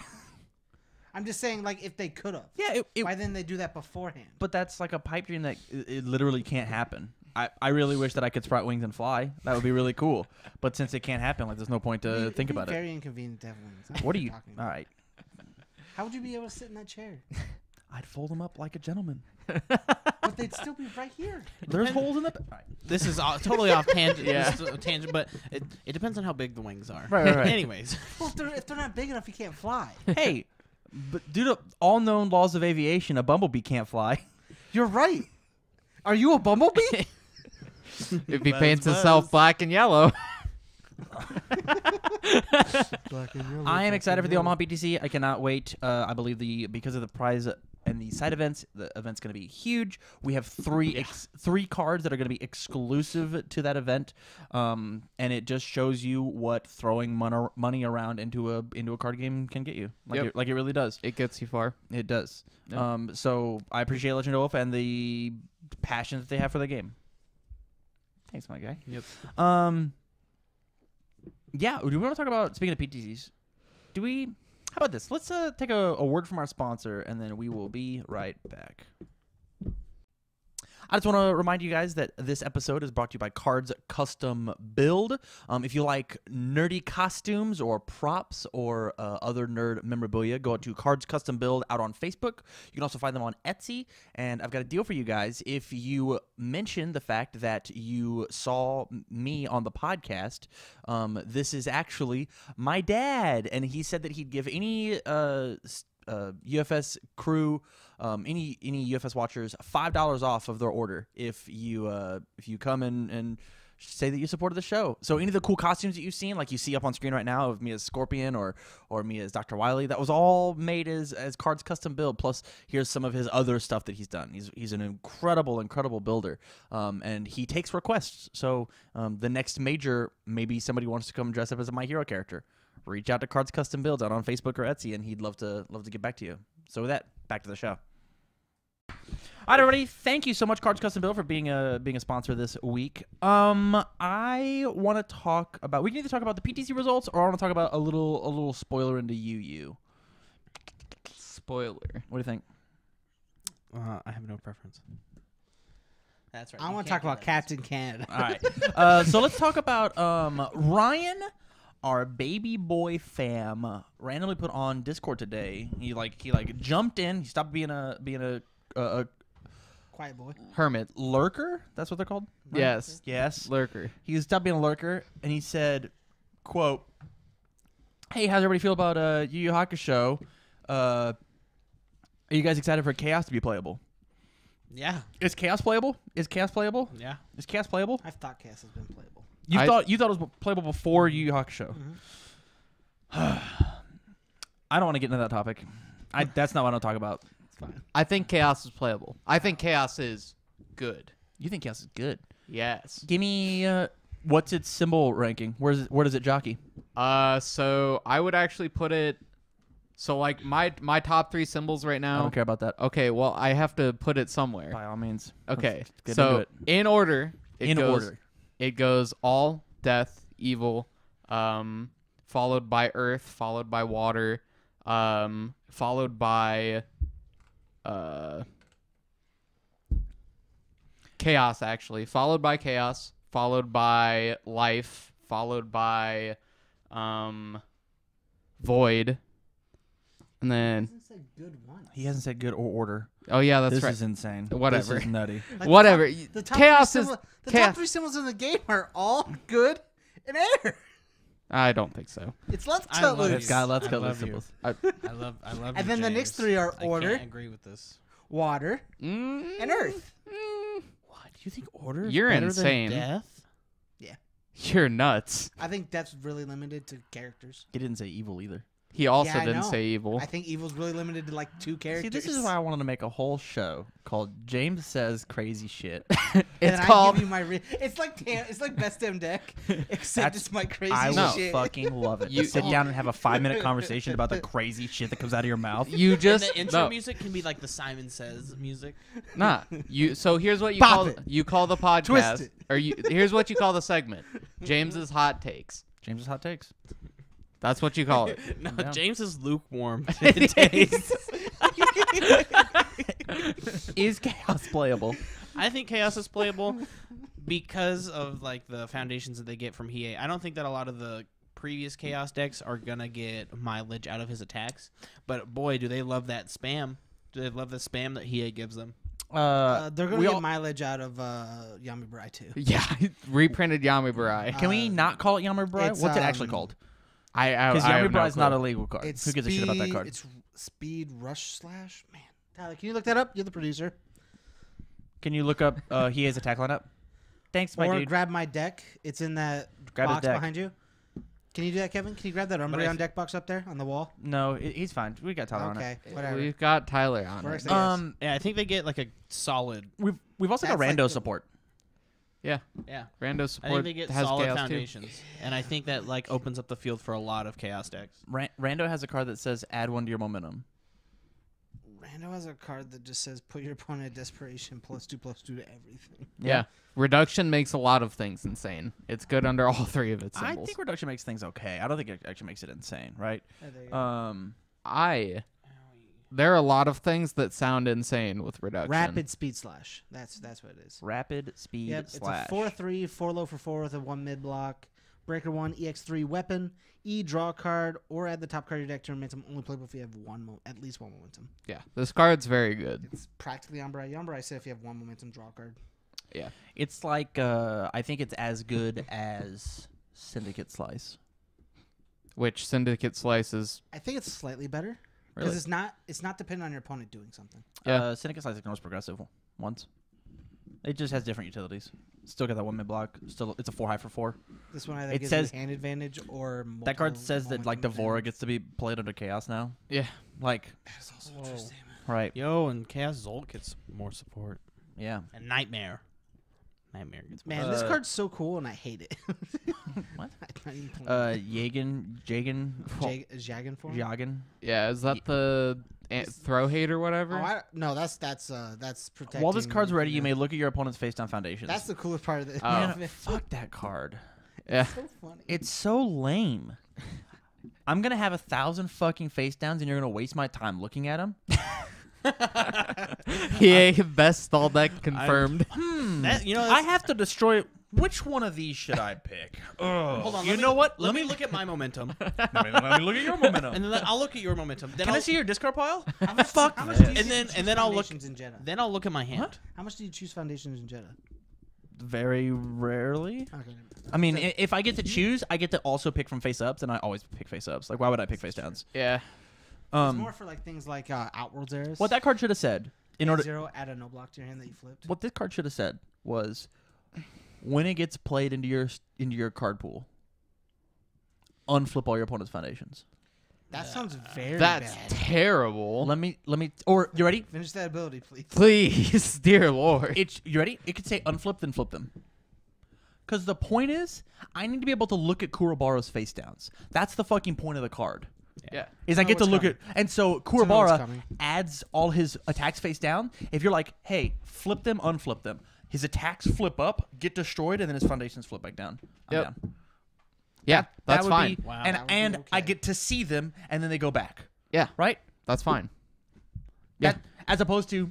I'm just saying, like, if they could have, Yeah, why didn't they do that beforehand? but that's like a pipe dream that it literally can't happen. I really wish that I could sprout wings and fly. That would be really cool. But since it can't happen, like there's no point to think about it. Very inconvenient to have wings. I don't know What are you're you? talking All about. right. How would you be able to sit in that chair? I'd fold them up like a gentleman. But they'd still be right here. There's holes in the. All right. This is totally off tangent. Yeah. This is a tangent, but it depends on how big the wings are. Right. Anyways, Well, if they're not big enough, you can't fly. Hey, but due to all known laws of aviation, a bumblebee can't fly. You're right. Are you a bumblebee? If he paints himself black and yellow. I am excited for the Omaha BTC. I cannot wait. I believe because of the prize and the side events, the event's going to be huge. We have three cards that are going to be exclusive to that event, and it just shows you what throwing money around into a card game can get you. Like it really does. It gets you far. It does. Yep. So I appreciate Legend of Wolf and the passion that they have for the game. Thanks, my guy. Yep. Yeah, do we want to talk about, speaking of PTCs, how about this? Let's take a word from our sponsor, and then we will be right back. I just want to remind you guys that this episode is brought to you by Cards Custom Build. If you like nerdy costumes or props or other nerd memorabilia, go out to Cards Custom Build out on Facebook. You can also find them on Etsy. And I've got a deal for you guys. If you mention the fact that you saw me on the podcast, this is actually my dad. And he said that he'd give any UFS crew, any UFS watchers, $5 off of their order if you come and say that you supported the show. So any of the cool costumes that you've seen, like you see up on screen right now of me as Scorpion or me as Dr. Wily, that was all made as Cards Custom Build. Plus, here's some of his other stuff that he's done. He's an incredible builder, and he takes requests. So the next major, maybe somebody wants to come dress up as a My Hero character. Reach out to Cards Custom Builds out on Facebook or Etsy, and he'd love to get back to you. So with that, back to the show. All right, everybody. Thank you so much, Cards Custom Build, for being a sponsor this week. I want to talk about. We can either talk about the PTC results, or I want to talk about a little spoiler into UU. Spoiler. What do you think? I have no preference. That's right. I want to talk about Captain Canada. All right. So let's talk about Ryan. Our baby boy fam randomly put on Discord today. He jumped in. He stopped being a Quiet boy. Hermit. Lurker. That's what they're called. Yes. Yes. Lurker. He stopped being a lurker, and he said, "Quote: Hey, how's everybody feel about Yu Yu Hakusho? Are you guys excited for Chaos to be playable? Yeah. Is Chaos playable? Is Chaos playable? Yeah. Is Chaos playable? I've thought Chaos has been playable. You I- thought it was playable before Yu Yu Hakusho? I don't want to get into that topic. That's not what I want to talk about. It's fine. I think Chaos is playable. I think Chaos is good. You think Chaos is good? Yes. Give me what's its symbol ranking? Where does it jockey? So I would actually put it. So like my top 3 symbols right I now. don't care about that. Okay, well I have to put it somewhere. By all means. Okay, Let's get into so it. in order, In order. it goes all, death, evil, followed by earth, followed by water, followed by chaos, actually, followed by chaos, followed by life, followed by void, and then Hasn't said good once. He hasn't said good or order. oh yeah, that's This right. is insane. Whatever. This is nutty. Like, Whatever. The top Chaos three is symbol- the chaos. top 3 symbols in the game are all good and air. I don't think so. It's left I to love loose. you. God, let's I go love with you. symbols. I love And you, then the next James. 3 are I order, can't agree with this. water, and earth. What? You think order is You're better insane. than death? You're nuts. I think that's really limited to characters. He didn't say evil either. He also Yeah, I didn't know. say evil. I think evil's really limited to like 2 characters. See, this is why I wanted to make a whole show called James Says Crazy Shit. And It's I called. give you my it's like best damn deck, except That's- it's my crazy I No. would shit. fucking love it. You- Sit down and have a 5-minute conversation about the crazy shit that comes out of your mouth. You just and the intro no, music can be like the Simon Says music. nah. You so here's what you Bop call it. the podcast. Twist it. Or here's what you call the segment. James's hot takes. James's hot takes. That's what you call it. No, Yeah. James is lukewarm. Taste. Is Chaos playable? I think Chaos is playable because of like the foundations that they get from Hiei. I don't think that a lot of the previous Chaos decks are gonna get mileage out of his attacks, but boy, do they love that spam. Do they love the spam that Hiei gives them? They're gonna we get all- mileage out of Yami Burai too. Yeah, reprinted Yami Burai. Can we not call it Yami Burai? it's, What's it actually um, called? I Because have Yami no Burai is not a clue. legal card. It's Who gives a shit about that card? It's speed rush slash. Man, Tyler, can you look that up? You're the producer. Can you look up he has attack lineup? Thanks, my Or dude. grab my deck. It's in that Grab his box deck. behind you. Can you do that, Kevin? Can you grab that Umbreon deck box up there on the wall? No, he's fine. We got Tyler on it. Okay, whatever. We've got Tyler on Works it. out. Yeah, I think they get like a solid. We've also got That's like rando the- support. Yeah, Yeah, Rando I think support they get has solid chaos foundations, and I think that like opens up the field for a lot of Chaos decks. Rando has a card that says add 1 to your momentum. Rando has a card that just says put your opponent at desperation +2/+2 to everything. too. Yeah. Reduction makes a lot of things insane. It's good under all 3 of its I symbols. think reduction makes things okay. I don't think it actually makes it insane, right? There you go. There are a lot of things that sound insane with reduction. Rapid speed slash. That's what it is. Rapid speed Yep, slash. it's a 4/3, 4 low for 4 with a 1 mid block. Breaker 1, EX3 weapon. E draw a card or add the top card of your deck to momentum. Only playable if you have at least one momentum. Yeah, this card's very good. It's practically Umbrai. Umbrai said if you have 1 momentum, draw a card. Yeah. It's like I think it's as good as Syndicate Slice. Which Syndicate Slice is. I think it's slightly better because Really? it's not dependent on your opponent doing something. Yeah. Syndicate Slice ignores progressive ones. It just has different utilities. Still got that 1 mid block. Still, it's a 4 high for 4. This one either It gives says- you hand advantage or That card multiple says that like momentum Devora advantage. gets to be played under Chaos now. Yeah. Like, That's also Whoa. interesting. right? Yo, and Chaos Zolt gets more support. Yeah. And Nightmare. Nightmare gets more. Man, this Uh, card's so cool and I hate it. What? I'm not even playing Jagan, Jagan form? Jagan. Yeah, is that the throw hate or whatever? Oh, no, that's protecting. While this card's ready, you yeah. may look at your opponent's face down foundations. That's the coolest part of it. Oh. Man, fuck that card. Yeah. so funny. It's so lame. I'm gonna have 1,000 fucking face downs, and you're gonna waste my time looking at them. EA best stall deck confirmed. That, you know, I have to destroy Which one of these should I pick? Hold on. You know what? Let me look at my momentum, let me look at your momentum. and then I'll look at your momentum. Then Can I'll I see your discard pile? Fuck. How much this. do you And then- choose and then I'll look- foundations in JEDAH? Then I'll look at my hand. What? How much do you choose foundations in JEDAH? Very rarely. Okay. I mean, if I get to choose, I get to also pick from face ups, and I always pick face ups. Like, why would I pick face downs? Yeah. It's more for like things like Outworld's Eras. What that card should have said, in order, 0, add a no block to your hand that you flipped. what this card should have said was, when it gets played into your card pool, unflip all your opponent's foundations. That sounds very That's bad. terrible. Let me. Or you ready? Finish that ability, please. Please, dear Lord. You ready? It could say unflip, then flip them. Because the point is, I need to be able to look at Kurobaro's face downs. That's the fucking point of the card. Yeah. Is I know get to what's look coming. at, and so know what's Kurobara coming. adds all his attacks face down. If you're like, hey, flip them, unflip them, his attacks flip up, get destroyed, and then his foundations flip back down. I'm Yep. down. Yeah, That that's would fine. Be, Wow. and That would be and I okay. get to see them, and then they go back. Yeah, Right? that's fine. Yeah. That, as opposed to,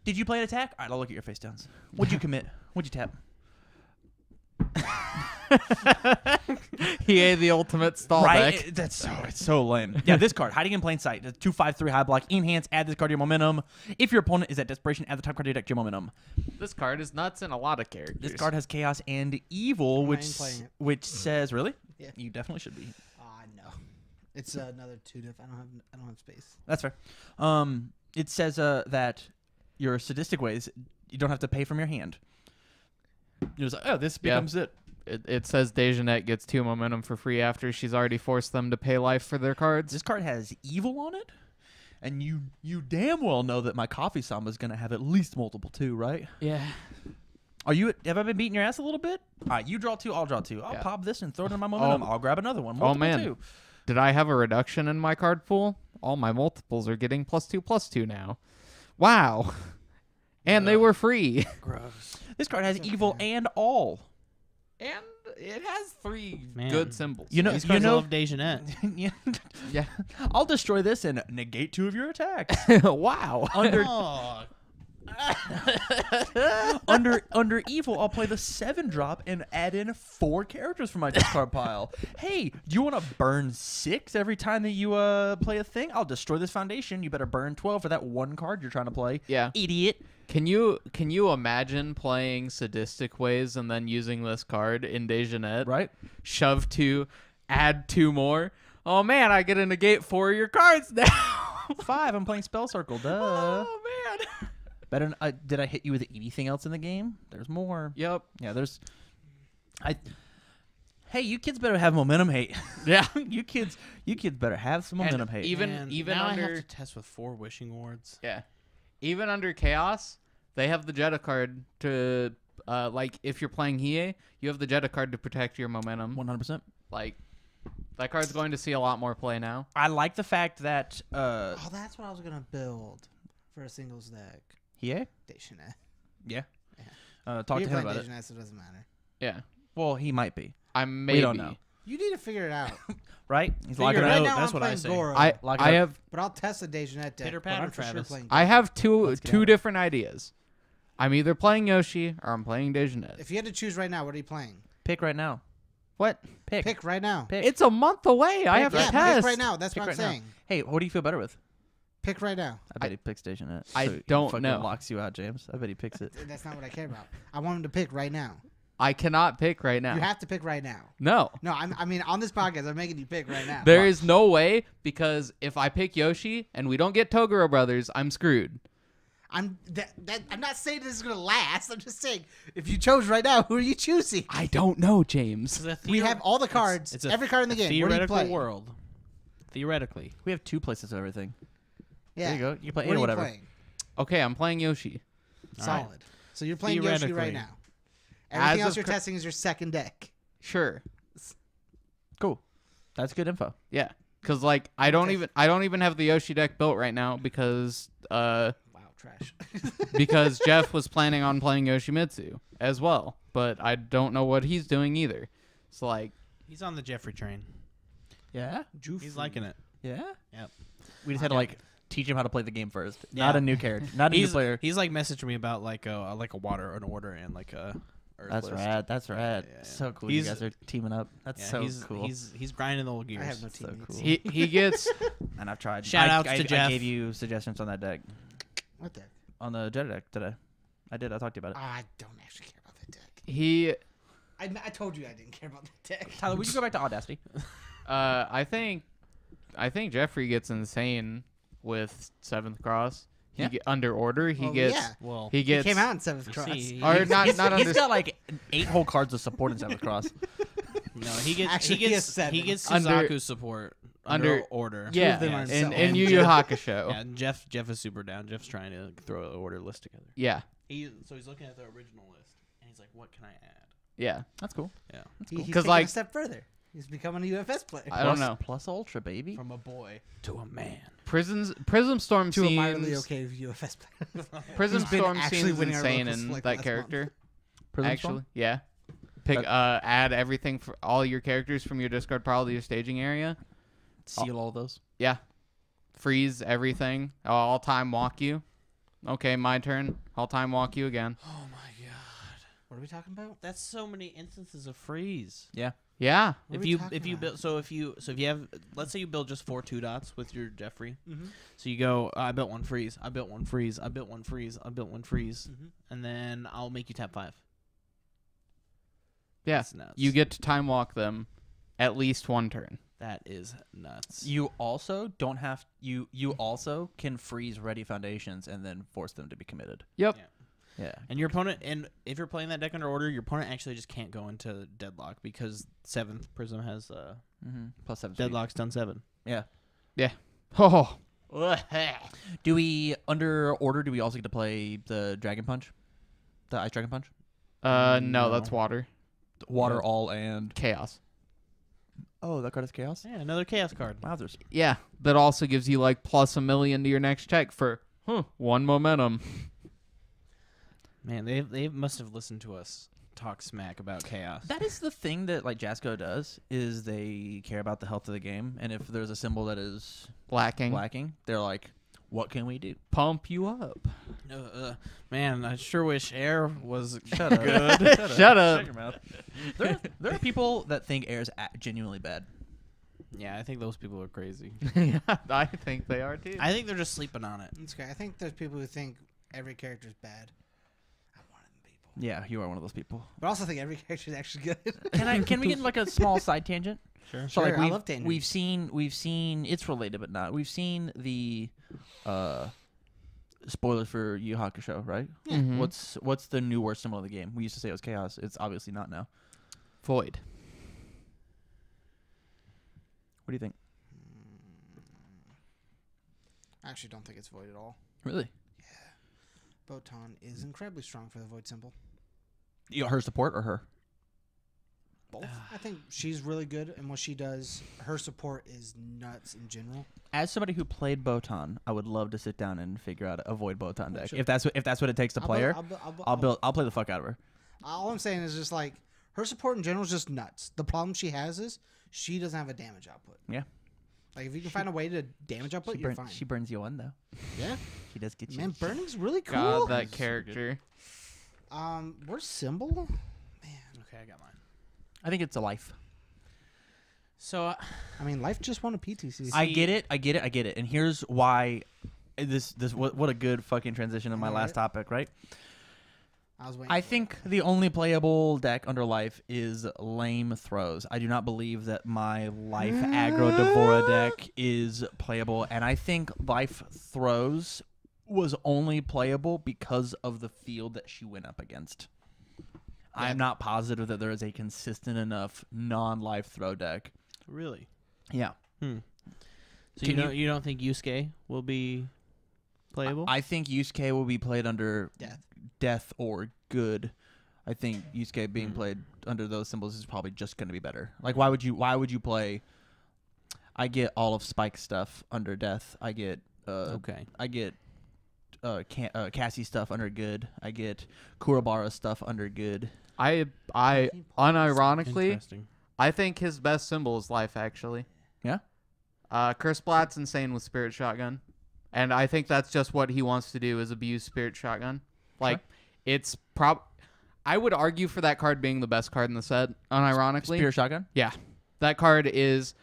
did you play an attack? All right, I'll look at your face downs. What'd you commit? What'd you tap? He ate the ultimate stall Right? deck. It's so lame. Yeah, this card, hiding in plain sight. 2/5/3 high block, enhance, add this card to your momentum. If your opponent is at desperation, add the top card to your deck to your momentum. This card is nuts in a lot of characters. This card has chaos and evil, I ain't playing it. which says really? Yeah. You definitely should be. No. It's another 2 diff. I don't have space. That's fair. It says that your sadistic ways, you don't have to pay from your hand. You're just like, oh, this Yeah. becomes it. It says Dejanette gets 2 momentum for free after she's already forced them to pay life for their cards. This card has evil on it, and you damn well know that my coffee samba is gonna have at least multiple 2, right? Yeah. Have I been beating your ass a little bit? All right, you draw 2, I'll draw 2. I'll Yeah. pop this and throw it in my momentum. I'll grab another one. Multiple man. 2. Did I have a reduction in my card pool? All my multiples are getting +2/+2 now. Wow. And they were free. Gross. This card has evil and all. And it has 3 Man. good symbols. You know, These you cards know. love Dejanette. Yeah. Yeah. I'll destroy this and negate 2 of your attacks. Wow. Under Oh, under evil, I'll play the 7-drop and add in 4 characters from my discard pile. Hey, do you want to burn 6 every time that you play a thing? I'll destroy this foundation. You better burn 12 for that 1 card you're trying to play. Yeah. Idiot. Can you imagine playing Sadistic Ways and then using this card in Dejanette? Right? Shove 2, add 2 more. Oh man, I get to negate 4 of your cards now. 5. I'm playing Spell Circle. Duh. Oh man. Better. Did I hit you with anything else in the game? There's more. Yep. Yeah. There's. Hey, you kids better have momentum hate. Yeah. you kids better have some momentum hate. even man, now I under have to test with 4 wishing wards. yeah, even under Chaos, they have the JEDAH card to like if you're playing Hiei, you have the JEDAH card to protect your momentum. 100%. Like that card's going to see a lot more play now. I like the fact that Oh, that's what I was gonna build for a singles deck. yeah. Dejanette. Yeah. Yeah. Talk to You're him playing about it. Dejanette, so it doesn't matter. Yeah, Well, he might be. I maybe don't know. You need to figure it out. Right? He's Figure locking it it out. out. Right now, that's I'm what I playing say. Goro, I it have but I'll test a Dejanette deck. Pitter but patter, I'm for sure Travis. playing I Goro. have two Let's get two at it. different ideas. I'm either playing Yoshi or I'm playing Dejanette. If you had to choose right now, what are you playing? Pick right now. What? Pick. Pick right now. Pick. It's a month away. I have Yeah, to test. pick right now. That's Pick what I'm right now. saying. Hey, what do you feel better with? Pick right now. I bet he picks Station It. I So he don't fucking know. locks you out, James. I bet he picks it. That's not what I care about. I want him to pick right now. I cannot pick right now. You have to pick right now. No. No, I mean on this podcast, I'm making you pick right now. There is no way because if I pick Yoshi and we don't get Toguro Brothers, I'm screwed. I'm not saying this is gonna last. I'm just saying if you chose right now, who are you choosing? I don't know, James. We have all the cards, It's a every card in the game. What do you theoretical play? world. Theoretically. We have 2 places of everything. Yeah. There you go. You play 8 What or are you whatever. playing? Okay, I'm playing Yoshi. All right. Solid. So you're playing Yoshi Theoretically. right now. Everything As else of you're cur- testing is your second deck. Sure. Cool. That's good info. Yeah. Cause like I don't even have the Yoshi deck built right now because Wow, trash. because Jeff was planning on playing Yoshimitsu as well, but I don't know what he's doing either. So like He's on the Jeffrey train. Yeah? He's liking it. Yeah? Yep. We just had to like teach him how to play the game first. Yeah. Not a new character. Not a new He's player. He's like messaging me about like a water, an order, and like That's list. rad. That's rad. Yeah, yeah. So cool. He's- You guys are teaming up. That's Yeah, so he's, cool. He's grinding the old gears. I have no So teammates. cool. He gets And I've tried. Shout I, outs I, to I Jeff. gave you suggestions on that deck. What deck? On the JEDAH deck today. I did. I talked to you about it. I don't actually care about that deck. he. I told you I didn't care about that deck. Tyler, would you go back to Audacity? I think Jeffrey gets insane with 7th Cross. He Yeah. under order. He Oh, gets. yeah. Well, He He gets. came out in 7th you Cross. see, Or not he's under. got like 8 whole cards of support in 7th Cross. no, he gets Actually, he he gets has 7. he gets Under- Suzaku support under order. Yeah, of them are in so- in Yu Yu Hakusho. Yeah, Jeff is super down. Jeff's trying to throw an order list together. Yeah, So he's looking at the original list and he's like, "What can I add?" yeah. That's cool. Yeah, He's 'Cause, taking like- a step further. He's becoming a UFS player. I don't know. Plus Ultra, baby. from a boy to a man. Prism Storm to a mildly seems. okay UFS player. Prism He's been Storm actually seems winning our insane local in split that last month. character. Prism Actually, Storm? yeah. Pick add everything for all your characters from your discard pile to your staging area. Seal all those. Yeah. Freeze everything. I'll time walk you. Okay, my turn. I'll time walk you again. Oh my god, What are we talking about? that's so many instances of freeze. Yeah. Yeah. What are If we you talking about? build if you have, let's say you build just 4 2-dots with your Jeffrey. Mm-hmm. So you go, I built one freeze, I built one freeze, I built one freeze, I built one freeze, Mm-hmm. and then I'll make you tap 5. Yeah. That's nuts. You get to time walk them at least one turn. That is nuts. You also don't have you also can freeze ready foundations and then force them to be committed. Yep. Yeah. Yeah. And your opponent, and if you're playing that deck under order, your opponent actually just can't go into deadlock because 7th Prism has Mm-hmm. Plus 7 speed. deadlock's done 7. Yeah. Oh. Do we under order? Do we also get to play the Dragon Punch, the Ice Dragon Punch? No, No. that's water. Water Yeah. all and Chaos. oh, that card is chaos. Yeah, another chaos card. Wowzers. Yeah. That also gives you like plus +1,000,000 to your next check for 1 momentum. Man, they must have listened to us talk smack about chaos. That is the thing that like Jasco does is they care about the health of the game, and if there's a symbol that is Lacking. lacking, they're like, "What can we do?" Pump you up. Man, I sure wish air was Shut up. good. Shut up. Shut your mouth. There are people that think air is genuinely bad. Yeah, I think those people are crazy. Yeah, I think they are too. I think they're just sleeping on it. That's okay. I think there's people who think every character is bad. I'm one of them people. Yeah, you are one of those people. But I also think every character is actually good. Can we get like a small side tangent? Sure. So like Sure, I we've, love tangents. we've seen it's related but not. We've seen the spoilers for Yu Yu Hakusho, right? Yeah. Mhm. What's the new worst symbol of the game? We used to say it was chaos. It's obviously not now. Void? What do you think? I actually don't think it's void at all. Really? Botan is incredibly strong for the void symbol. Her support or her? Both. I think she's really good, and what she does, her support is nuts in general. As somebody who played Botan, I would love to sit down and figure out a void Botan deck. sure. If that's what it takes to play her, I'll play the fuck out of her. All I'm saying is just like her support in general is just nuts. The problem she has is she doesn't have a damage output. Yeah. Like if you can find a way to damage output, you're fine. She burns you one though. Yeah. She does get you. Man, burning's really cool. God, that character. Where's symbol? Okay, I got mine. I think it's a life. So I mean, life just won a PTC. I get it. And here's why. What a good fucking transition to my All last right. topic, right? I was waiting. I for think it. the only playable deck under life is lame throws. I do not believe that my life aggro Devora deck is playable, and I think life throws was only playable because of the field that she went up against. I'm not positive that there is a consistent enough non-life throw deck. really, Yeah. so Can you don't think Yusuke will be playable? I think Yusuke will be played under Death. or good. I think Yusuke being played under those symbols is probably just going to be better. Like why would you play I get all of Spike's stuff under death. I get okay. I get Cassie stuff under good. I get Kurabara stuff under good. I unironically, Interesting. I think his best symbol is life. Actually, Yeah? Curse insane with Spirit Shotgun, and I think that's just what he wants to do is abuse Spirit Shotgun. Like it's I would argue for that card being the best card in the set, unironically. Spear Shotgun? Yeah. That card is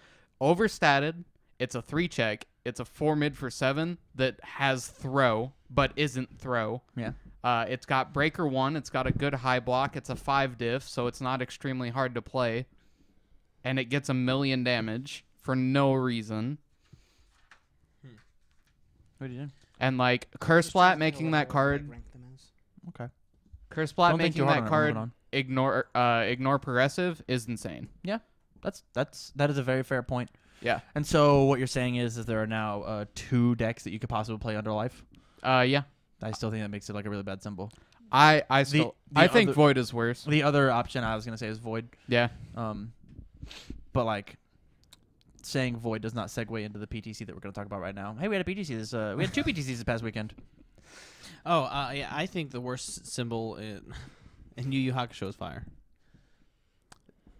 overstated. It's a 3-check. It's a 4 mid for 7 that has throw, but isn't throw. Yeah. It's got Breaker 1. It's got a good high block. It's a 5 diff, so it's not extremely hard to play. And it gets 1,000,000 damage for no reason. What are you doing? And like Curse Splat making that card, Okay. Curse Splat Don't think making too hard that on it, card moving ignore progressive is insane. That is a very fair point. Yeah. And so what you're saying is there are now 2 decks that you could possibly play under life. Yeah. I still think that makes it like a really bad symbol. I the think other- Void is worse. The other option I was gonna say is Void. Yeah. But like saying Void does not segue into the PTC that we're gonna talk about right now. Hey, we had a PTC we had 2 PTCs this past weekend. Oh, yeah. I think the worst symbol in Yu Yu Hakusho is fire.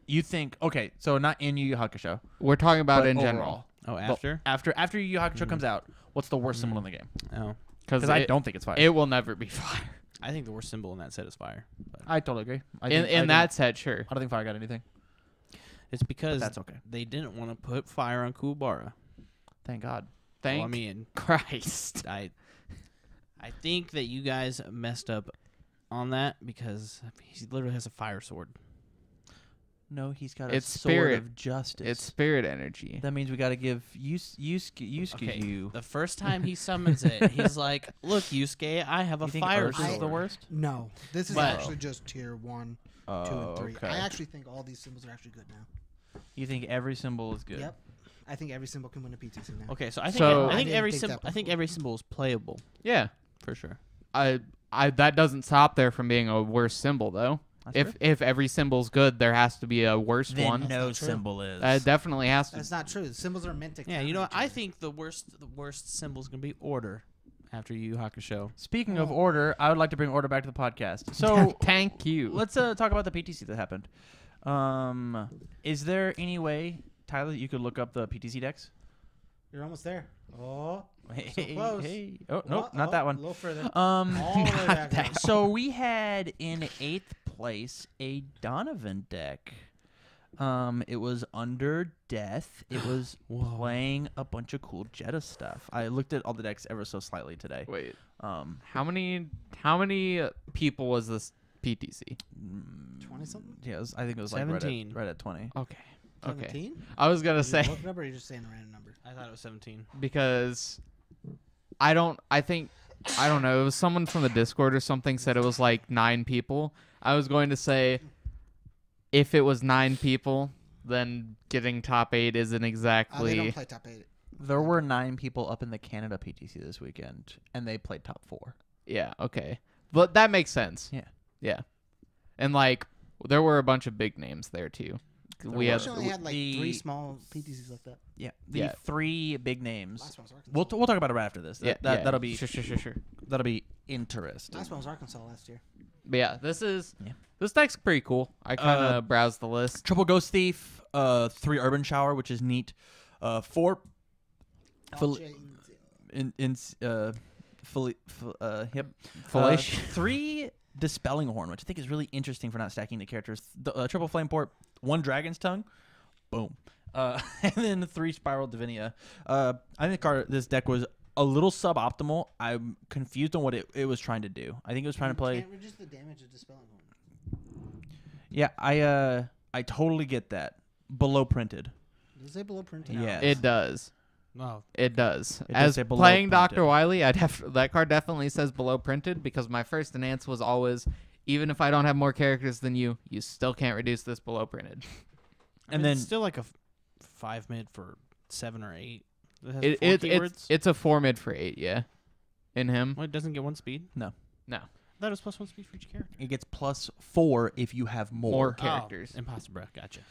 You think okay? So not in Yu Yu Hakusho. We're talking about but in overall. general. Oh, Well, after Yu Yu Hakusho comes out, what's the worst symbol in the game? Oh, Because I don't think it's fire. It will never be fire. I think the worst symbol in that set is fire. But I totally agree. In that set, sure. I don't think fire got anything. it's because That's okay. they didn't want to put fire on Kuwabara. Thank God. Thank Well, I mean, Christ. I think that you guys messed up on that because he literally has a fire sword. No, he's got It's a sword spirit. of justice. It's spirit energy. That means we got to give Yusuke Okay, you. the first time he summons it, he's like, "Look, Yusuke, I have a You think fire Ursa is sword." the worst? No, this is But- actually just tier 1, 2, Oh, and 3. okay. I actually think all these symbols are actually good now. You think every symbol is good? Yep. I think every symbol can win a PTC now. Okay, so I think So- I I think didn't every think symbol that I think before. every symbol is playable Yeah. for sure. I that doesn't stop there from being a worse symbol though. That's If every symbol's good, there has to be a worse then one. no not true. symbol is. It definitely has to. That's not true. The symbols are meant to. Yeah, you know what? counter I each other. think the worst symbol is gonna be order after Yu Yu Hakusho. Speaking of order, I would like to bring order back to the podcast. So Thank you. let's talk about the PTC that happened. Is there any way, Tyler, that you could look up the PTC decks? You're almost there. Oh, Hey, close. hey. Oh, nope, oh, not that A one. little further. All the way back there. So we had in 8th place a Donovan deck. It was under death. It was Whoa. playing a bunch of cool JEDAH stuff. I looked at all the decks ever so slightly today. Wait. Um, How many people was this PTC? 20 something. yeah, I think it was like 17. right at 20. Okay. Okay. 17? I was gonna say What number? Or you're just saying a random number. I thought it was 17. because I don't know. It was someone from the Discord or something said it was like 9 people. I was going to say if it was 9 people, then getting top 8 isn't They exactly. don't play top 8. There were 9 people up in the Canada PTC this weekend, and they played top 4. Yeah. Okay. But that makes sense. Yeah. Yeah. And like there were a bunch of big names there too. We were. had We only had like the- 3 small PTCs like that. Yeah, the Yeah. 3 big names. Last one was Arkansas. We'll talk about it right after this. yeah, That'll be sure. that'll be interesting. Last one was Arkansas last year. But yeah, this Yeah. deck's pretty cool. I kind of browsed the list. Triple Ghost Thief, 3 Urban Shower, which is neat. 4 Fel- Felish. 3 Dispelling Horn, which I think is really interesting for not stacking the characters. Triple Flame Port, 1 Dragon's Tongue, boom, and then 3 Spiral Divinia. I think this deck was a little suboptimal. I'm confused on what it was trying to do. I think it was trying to play. Can't reduce the damage of Dispelling Horn. Yeah, I totally get that. Below printed. Does it say below printed? Yeah. It does. Oh, It does. It does As say below playing printed. Dr. Wily, that card definitely says below printed because my first stance was always, even if I don't have more characters than you still can't reduce this below printed. And then it's still like a 5 mid for 7 or 8. It has It, 4 it, keywords. it's a 4 mid for 8, yeah. In him. Well, it doesn't get 1 speed. No. I thought it was plus 1 speed for each character. it gets +4 if you have More more. characters. Imposter breath. Gotcha.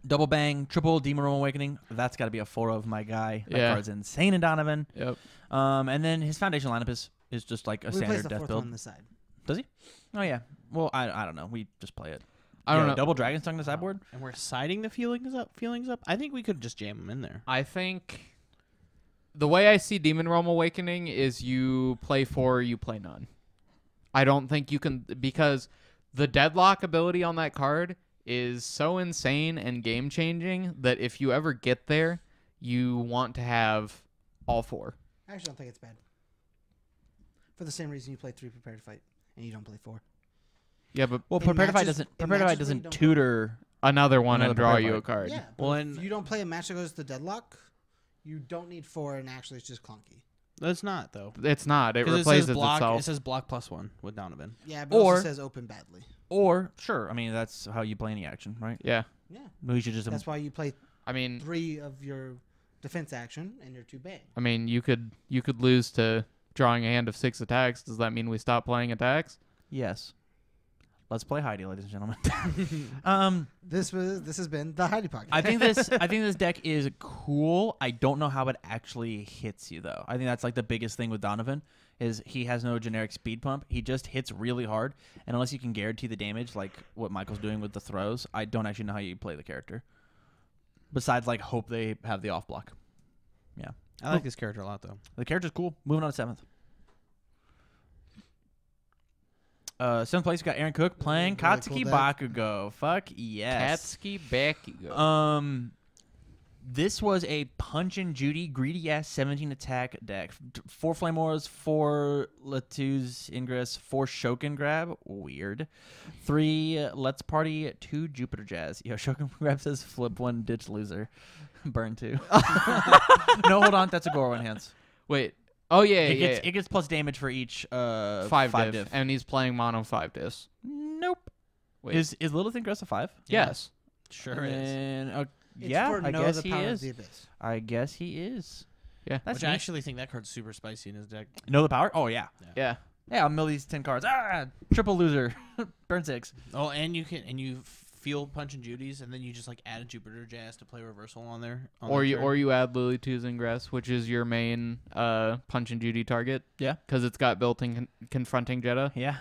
Double Bang, Triple Demon Realm Awakening. That's got to be a 4 of my guy. That Yeah. card's insane in Donovan. Yep. And then his Foundation lineup is just like a We plays standard the death 4th build. one on the side. Does he? Oh yeah. Well, I don't know. We just play it. I don't know. Double Dragon's Tongue to sideboard. And we're siding the feelings up. I think we could just jam them in there. I think the way I see Demon Realm Awakening is you play 4, you play none. I don't think you can, because the deadlock ability on that card is so insane and game changing that if you ever get there, you want to have all 4. I actually don't think it's bad. For the same reason you play 3 Prepare to Fight and you don't play 4. Yeah, but Well, It Prepare to Fight matches- doesn't it Prepare to Fight matches when you doesn't don't tutor. another one Another and draw Prepare you Fight. a card. Yeah. Well, Well, and- if you don't play a match that goes to deadlock, you don't need 4, and actually it's just clunky. That's not though. It's not. It 'Cause replaces block. itself. It says block +1 with Donovan. Yeah, but Or- also says open badly. Or sure, I mean that's how you play any action, right? Yeah. Yeah. We should just That's why you play I mean, 3 of your defense action and your 2 bang. you could lose to drawing a hand of 6 attacks. Does that mean we stop playing attacks? yes. Let's play Heidi, ladies and gentlemen. This has been the Heidi podcast. I think this deck is cool. I don't know how it actually hits you though. I think that's like the biggest thing with Donovan is he has no generic speed pump. He just hits really hard, and unless you can guarantee the damage, like what Michael's doing with the throws, I don't actually know how you play the character. Besides, like hope they have the off block. Yeah, I like this character a lot though. the character's cool. Moving on to 7th. 7th place, we got Aaron Cook playing Really Katsuki cool deck. Bakugo. Fuck yes. Katsuki Bakugo. This was a Punch and Judy greedy ass 17 attack deck. 4 Flame Auras, 4 Latu's Ingress, 4 Shokin Grab. Weird. 3 Let's Party, 2 Jupiter Jazz. Yo, Shokin Grab says flip 1, ditch loser. Burn 2. No, hold on. That's a Goro enhance. Wait. Oh yeah, It gets plus damage for each 5 diff, and he's playing mono 5 diffs. Nope. Wait. Is Lilith Ingress a 5? Yes. Sure is. And, It's yeah, for I Know guess the he Power of is. the Abyss. I guess he is. Yeah. That's Which I neat. actually think that card's super spicy in his deck. Know the power? Oh, yeah. Yeah. Yeah, I'll mill these 10 cards. Ah, triple loser. Burn 6. Oh, and you feel Punch and Judy's, and then you just like add a Jupiter Jazz to play reversal on there. Or you add Lily Two's Ingress, which is your main Punch and Judy target. Yeah. Because it's got built-in confronting JEDAH. Yeah.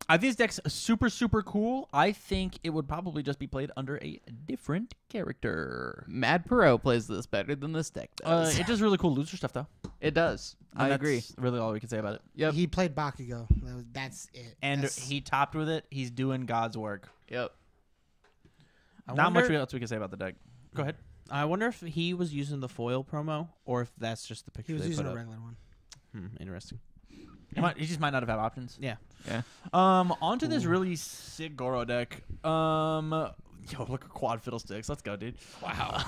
I think this deck's super, super cool. I think it would probably just be played under a different character. Mad Perot plays this better than this deck does. It does really cool loser stuff, though. It does. And I that's agree. really all we can say about it. Yep. He played Bakugo. That's it. And That's- he topped with it. He's doing God's work. Yep. Not much else we can say about the deck. Go ahead. I wonder if he was using the foil promo, or if that's just the picture he was they using put a up. regular one. Interesting. He just might not have had options. Yeah. Yeah. Onto this really sick Goro deck. Yo, look at quad fiddlesticks. Let's go, dude. Wow.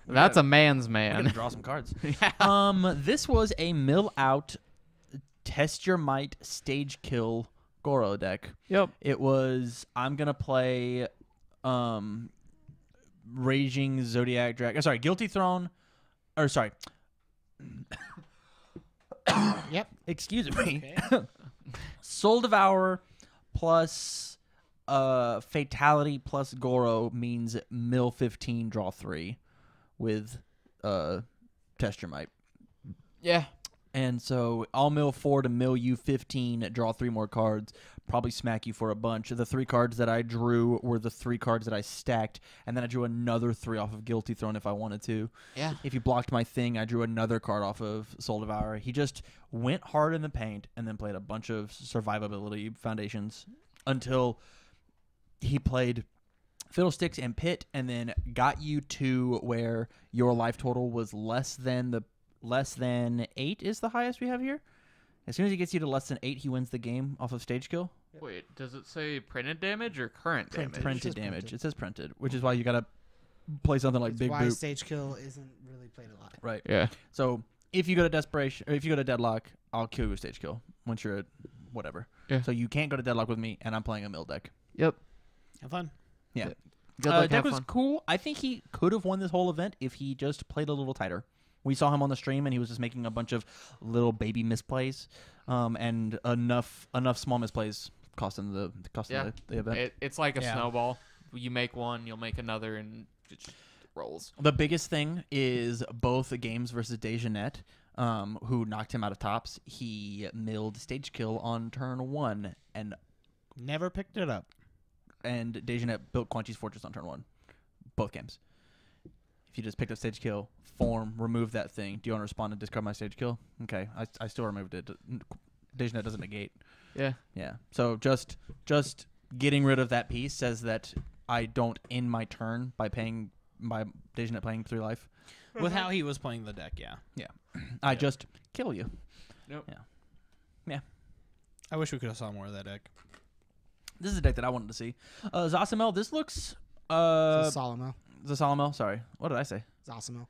That's a man's I'm man. gonna draw some cards. This was a mill out, test your might, stage kill Goro deck. Yep. It was I'm gonna play, Raging Zodiac Dragon. Sorry, Guilty Throne. Or sorry. Yep. Excuse me. Soul Devourer plus Fatality plus Goro means mill 15, draw 3 with Test Your Might. Yeah. And so I'll mill 4 to mill you 15, draw 3 more cards, probably smack you for a bunch. The 3 cards that I drew were the 3 cards that I stacked, and then I drew another 3 off of Guilty Throne if I wanted to. Yeah. If you blocked my thing, I drew another card off of Soul Devourer. He just went hard in the paint and then played a bunch of survivability foundations until he played Fiddlesticks and Pit and then got you to where your life total was less than 8 is the highest we have here. As soon as he gets you to less than 8, he wins the game off of stage kill. Wait, does it say printed damage or current damage? Printed says damage. printed. It says printed, which is why you gotta play something like That's Big why Boot. stage kill isn't really played a lot. Right. Yeah. So if you go to desperation, or if you go to deadlock, I'll kill you with stage kill once you're at whatever. Yeah. So you can't go to deadlock with me, and I'm playing a mill deck. Yep. Have fun. Yeah. Good luck. Deck Have was fun. cool. I think he could have won this whole event if he just played a little tighter. We saw him on the stream, and he was just making a bunch of little baby misplays, and enough small misplays costing the event. It's like a Yeah. snowball. You make one, you'll make another, and it just rolls. The biggest thing is both games versus Dejanet, who knocked him out of tops. He milled stage kill on turn 1, and Never picked it up. Dejanet built Quan Chi's Fortress on turn 1. Both games. If you just picked up stage kill, form, remove that thing. Do you want to respond and discard my stage kill? Okay, I still removed it. Dejanet doesn't negate. Yeah. Yeah. So just getting rid of that piece says that I don't end my turn by Dejanet playing 3 life. With how he was playing the deck, yeah. I just kill you. Nope. Yeah. I wish we could have saw more of that deck. This is a deck that I wanted to see. Zasamel, this looks Solomon. Zasalamel, sorry. What did I say? Zosimo.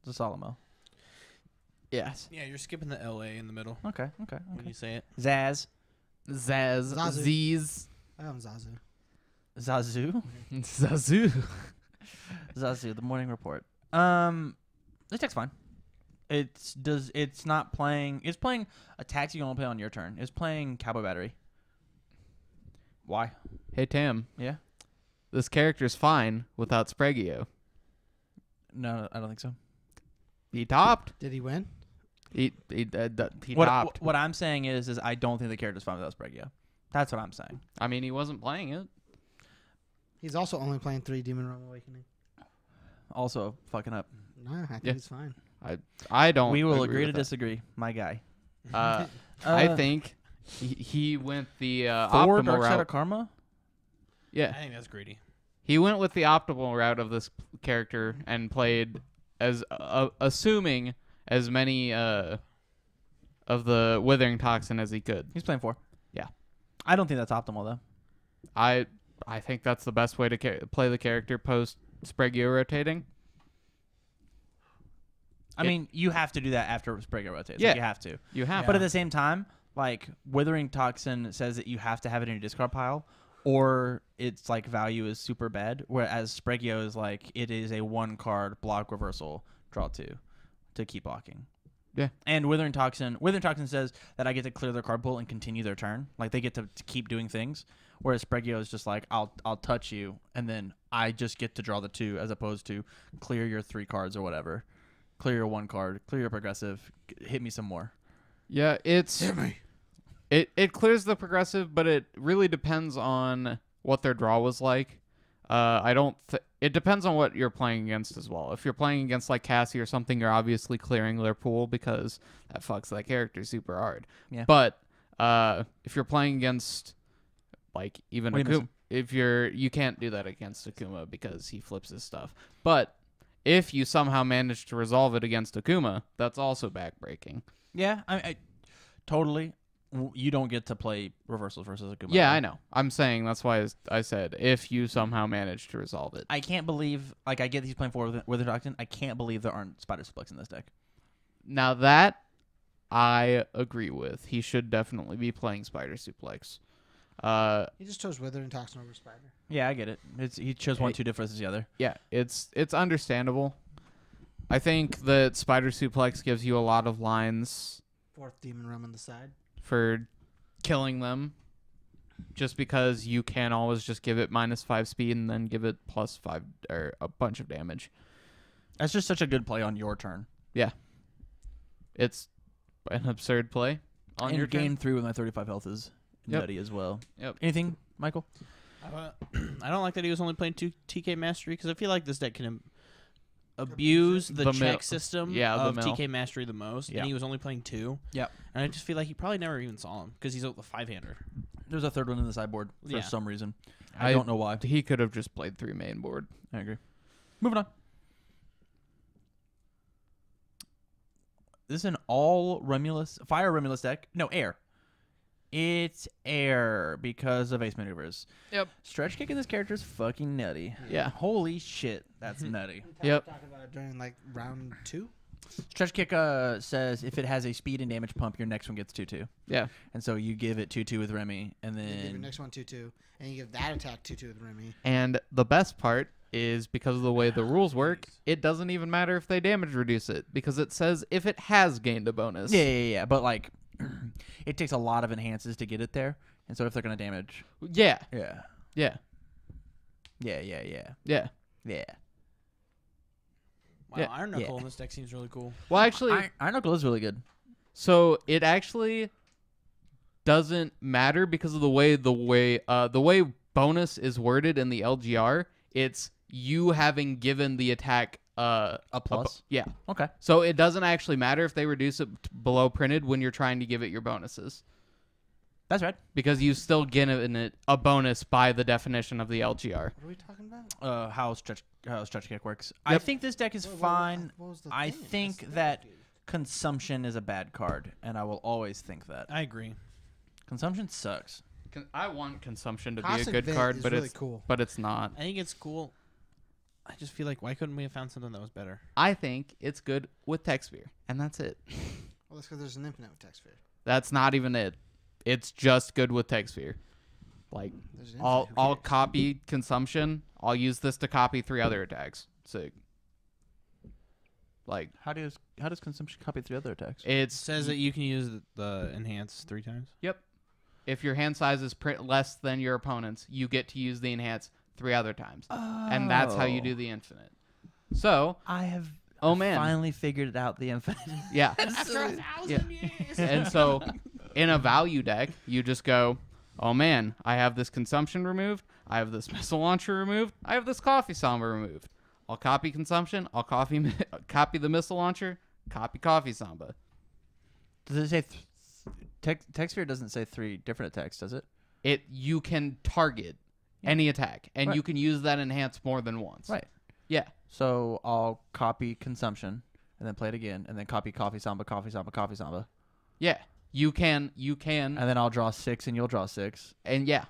Zasalamel. Yes. Yeah, you're skipping the LA in the middle Okay. when you say it. Zaz. Zaz. Zazu. Z's. I am Zazu. Zazu. Zazu. Zazu, the morning report. This deck's fine. It's not playing. It's playing attacks you can only play on your turn. It's playing Cowboy Battery. Why? Hey, Tam. Yeah. This character's fine without Spragueo. No, I don't think so. He topped. Did he win? He topped. What I'm saying is I don't think the character's fine without Spragueo. That's what I'm saying. I mean, he wasn't playing it. He's also only playing 3 Demon Realm Awakening. Also fucking up. No, I think Yeah. he's fine. I don't. We will agree to with that. disagree, my guy. I think he went the 4 optimal Dark Side route. of Karma. Yeah, I think that's greedy. he went with the optimal route of this character and played as assuming as many of the Withering Toxin as he could. He's playing 4. Yeah. I don't think that's optimal though. I think that's the best way to play the character post Spragueo rotating. I mean, you have to do that after Spragueo rotates. Yeah. Like, you have to. You have, But at the same time, like Withering Toxin says that you have to have it in your discard pile, or its like value is super bad. Whereas Spragueo is like it is a 1-card block reversal, draw 2 to keep blocking. Yeah. And Withering Toxin says that I get to clear their card pool and continue their turn. Like they get to keep doing things. Whereas Spragueo is just like I'll touch you and then I just get to draw the 2 as opposed to clear your 3 cards or whatever. Clear your 1 card, clear your progressive, hit me some more. Yeah, it clears the progressive, but it really depends on what their draw was like. It depends on what you're playing against as well. If you're playing against like Cassie or something, you're obviously clearing their pool because that fucks that character super hard. Yeah. But if you're playing against like even What are you Akuma, you can't do that against Akuma because he flips his stuff. But if you somehow manage to resolve it against Akuma, that's also backbreaking. Yeah, I totally. You don't get to play reversals versus Akuma. Yeah, I know. I'm saying that's why I said if you somehow manage to resolve it. I can't believe, like, I get he's playing 4 with the Toxin. I can't believe there aren't Spider Suplex in this deck. Now that I agree with. He should definitely be playing Spider Suplex. He just chose Withering Toxin over Spider. Yeah, I get it. He chose one too different as the other. Yeah, it's understandable. I think that Spider Suplex gives you a lot of lines 4th Demon Realm on the side. for killing them, just because you can always just give it -5 speed and then give it +5 or a bunch of damage. That's just such a good play on your turn. Yeah, it's an absurd play on And your game turn. 3 with my 35 health is Yep. nutty as well. Yep. Anything, Michael? I don't like that he was only playing 2 TK Mastery because I feel like this deck can abuse the The check mill. system Yeah, the of mill. TK Mastery the most, Yeah. and he was only playing 2. Yep. And I just feel like he probably never even saw him because he's the 5-hander. There's a 3rd one in the sideboard for Yeah. some reason. I don't know why. He could have just played 3 main board. I agree. Moving on. This is an all Remulus, fire Remulus deck. No, air. It's air because of Ace Maneuvers. Yep. Stretch kick in this character is fucking nutty. Yeah. Holy shit, that's nutty. Yep. Talking about it during like round 2. Stretch kick says if it has a speed and damage pump, your next one gets 2/2. Yeah. And so you give it 2/2 with Remy, and You give your then next one 2/2, and you give that attack 2/2 with Remy. And the best part is because of the way the rules work, it doesn't even matter if they damage reduce it because it says if it has gained a bonus. yeah. But like, it takes a lot of enhances to get it there, and so if they're gonna damage, Yeah. yeah. Yeah. Yeah. Wow, Yeah. Iron Knuckle Yeah. in this deck seems really cool. Well, actually, Iron Knuckle is really good. so it actually doesn't matter because of the way bonus is worded in the LGR. It's you having given the attack A plus. Yeah. Okay. So it doesn't actually matter if they reduce it below printed when you're trying to give it your bonuses, That's right. because you still given it a bonus by the definition of the LGR. What are we talking about? How stretch kick works. I Yep. think this deck is What fine. was the I thing? think that consumption is a bad card, and I will always think that. I agree. Consumption sucks. I want consumption to be a Cosmic good Vent card, is but really it's cool. but it's not. I think it's cool. I just feel like, why couldn't we have found something that was better? I think it's good with Textsphere, and that's it. Well, that's because there's an infinite with Textsphere. That's not even it. It's just good with Textsphere. Like, There's an I'll infinite. Who cares? copy consumption. I'll use this to copy 3 other attacks. Sick. Like, How does consumption copy 3 other attacks? It it's says that you can use the enhance 3 times. Yep. If your hand size is less than your opponent's, you get to use the enhance 3 other times, and that's how you do the infinite. So, I have oh man, finally figured it out. The infinite. yeah. After 1,000 years. And so, in a value deck, you just go, oh man, I have this consumption removed. I have this missile launcher removed. I have this coffee samba removed. I'll copy consumption. I'll copy the missile launcher. Copy coffee samba. Does it say? Textsphere doesn't say 3 different attacks, does it? You can target any attack, and Right. you can use that enhance more than once. Right. Yeah. So I'll copy consumption and then play it again, and then copy coffee samba, coffee samba, coffee samba, Yeah. You can, and then I'll draw 6 and you'll draw 6. and yeah.